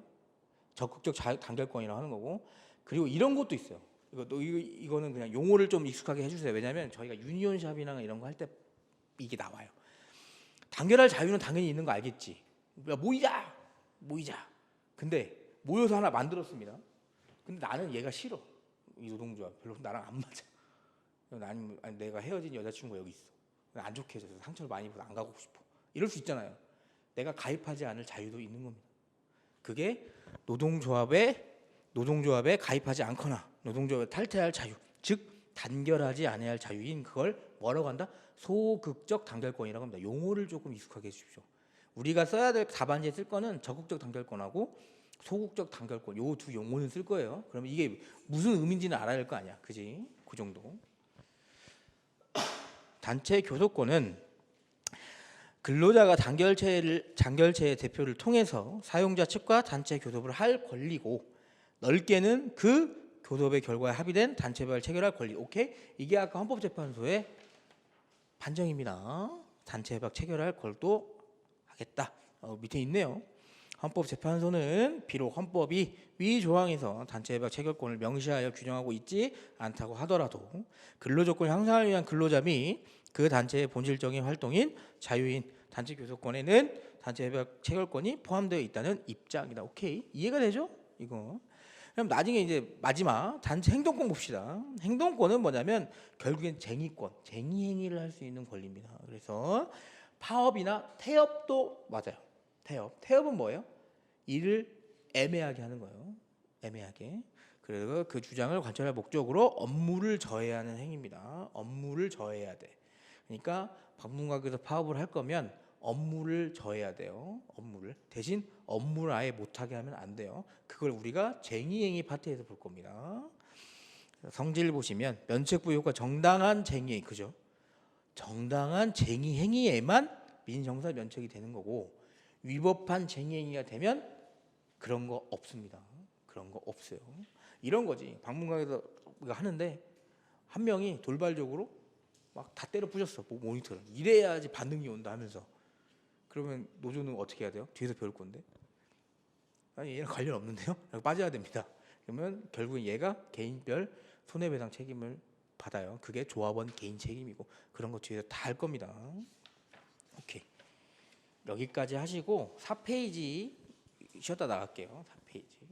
적극적 단결권이라고 하는 거고. 그리고 이런 것도 있어요. 이거는 그냥 용어를 좀 익숙하게 해주세요. 왜냐하면 저희가 유니온샵이나 이런 거 할 때 이게 나와요. 단결할 자유는 당연히 있는 거 알겠지. 모이자. 근데 모여서 하나 만들었습니다. 근데 나는 얘가 싫어. 이 노동조합 별로 나랑 안 맞아. 아니, 내가 헤어진 여자친구가 여기 있어. 안 좋게 해서 상처를 많이 받아 안 가고 싶어. 이럴 수 있잖아요. 내가 가입하지 않을 자유도 있는 겁니다. 그게 노동조합에 가입하지 않거나 노동조합에 탈퇴할 자유, 즉 단결하지 않아야 할 자유인 그걸 뭐라고 한다? 소극적 단결권이라고 합니다. 용어를 조금 익숙하게 해주십시오. 우리가 써야 될 답안지에 쓸 거는 적극적 단결권하고 소극적 단결권 요 두 용어는 쓸 거예요. 그러면 이게 무슨 의미인지는 알아야 될 거 아니야, 그지? 그 정도. 단체 교섭권은 근로자가 단결체의 대표를 통해서 사용자 측과 단체 교섭을 할 권리고 넓게는 그 교섭의 결과에 합의된 단체별 체결할 권리. 오케이? 이게 아까 헌법재판소의 판정입니다. 단체별 체결할 권도 하겠다. 밑에 있네요. 헌법재판소는 비록 헌법이 위 조항에서 단체별 체결권을 명시하여 규정하고 있지 않다고 하더라도 근로조건 향상을 위한 근로자 및 그 단체의 본질적인 활동인 자유인 단체 교섭권에는 단체별 체결권이 포함되어 있다는 입장이다. 오케이? 이해가 되죠? 이거. 그럼 나중에 이제 마지막 단체 행동권 봅시다. 행동권은 뭐냐면 결국엔 쟁의권, 쟁의 행위를 할 수 있는 권리입니다. 그래서 파업이나 태업도 맞아요. 태업은 뭐예요? 일을 애매하게 하는 거예요. 애매하게. 그리고 그 주장을 관철할 목적으로 업무를 저해야 하는 행위입니다. 업무를 저해야 돼. 그러니까 방문가에서 파업을 할 거면 업무를 저해야 돼요. 업무를. 대신 업무를 아예 못하게 하면 안 돼요. 그걸 우리가 쟁의행위 파트에서 볼 겁니다. 성질 보시면 면책부 효과 정당한 쟁의행위, 그죠? 정당한 쟁의행위에만 민형사 면책이 되는 거고 위법한 쟁의행위가 되면 그런 거 없습니다. 그런 거 없어요. 이런 거지. 방문가에서 하는데 한 명이 돌발적으로 막 다 때려 부셨어. 모니터를. 이래야지 반응이 온다 하면서. 그러면 노조는 어떻게 해야 돼요? 뒤에서 배울 건데. 아니 얘는 관련 없는데요? 빠져야 됩니다. 그러면 결국엔 얘가 개인별 손해배상 책임을 받아요. 그게 조합원 개인 책임이고 그런 거 뒤에서 다 할 겁니다. 오케이. 여기까지 하시고 4페이지 쉬었다 나갈게요. 4페이지.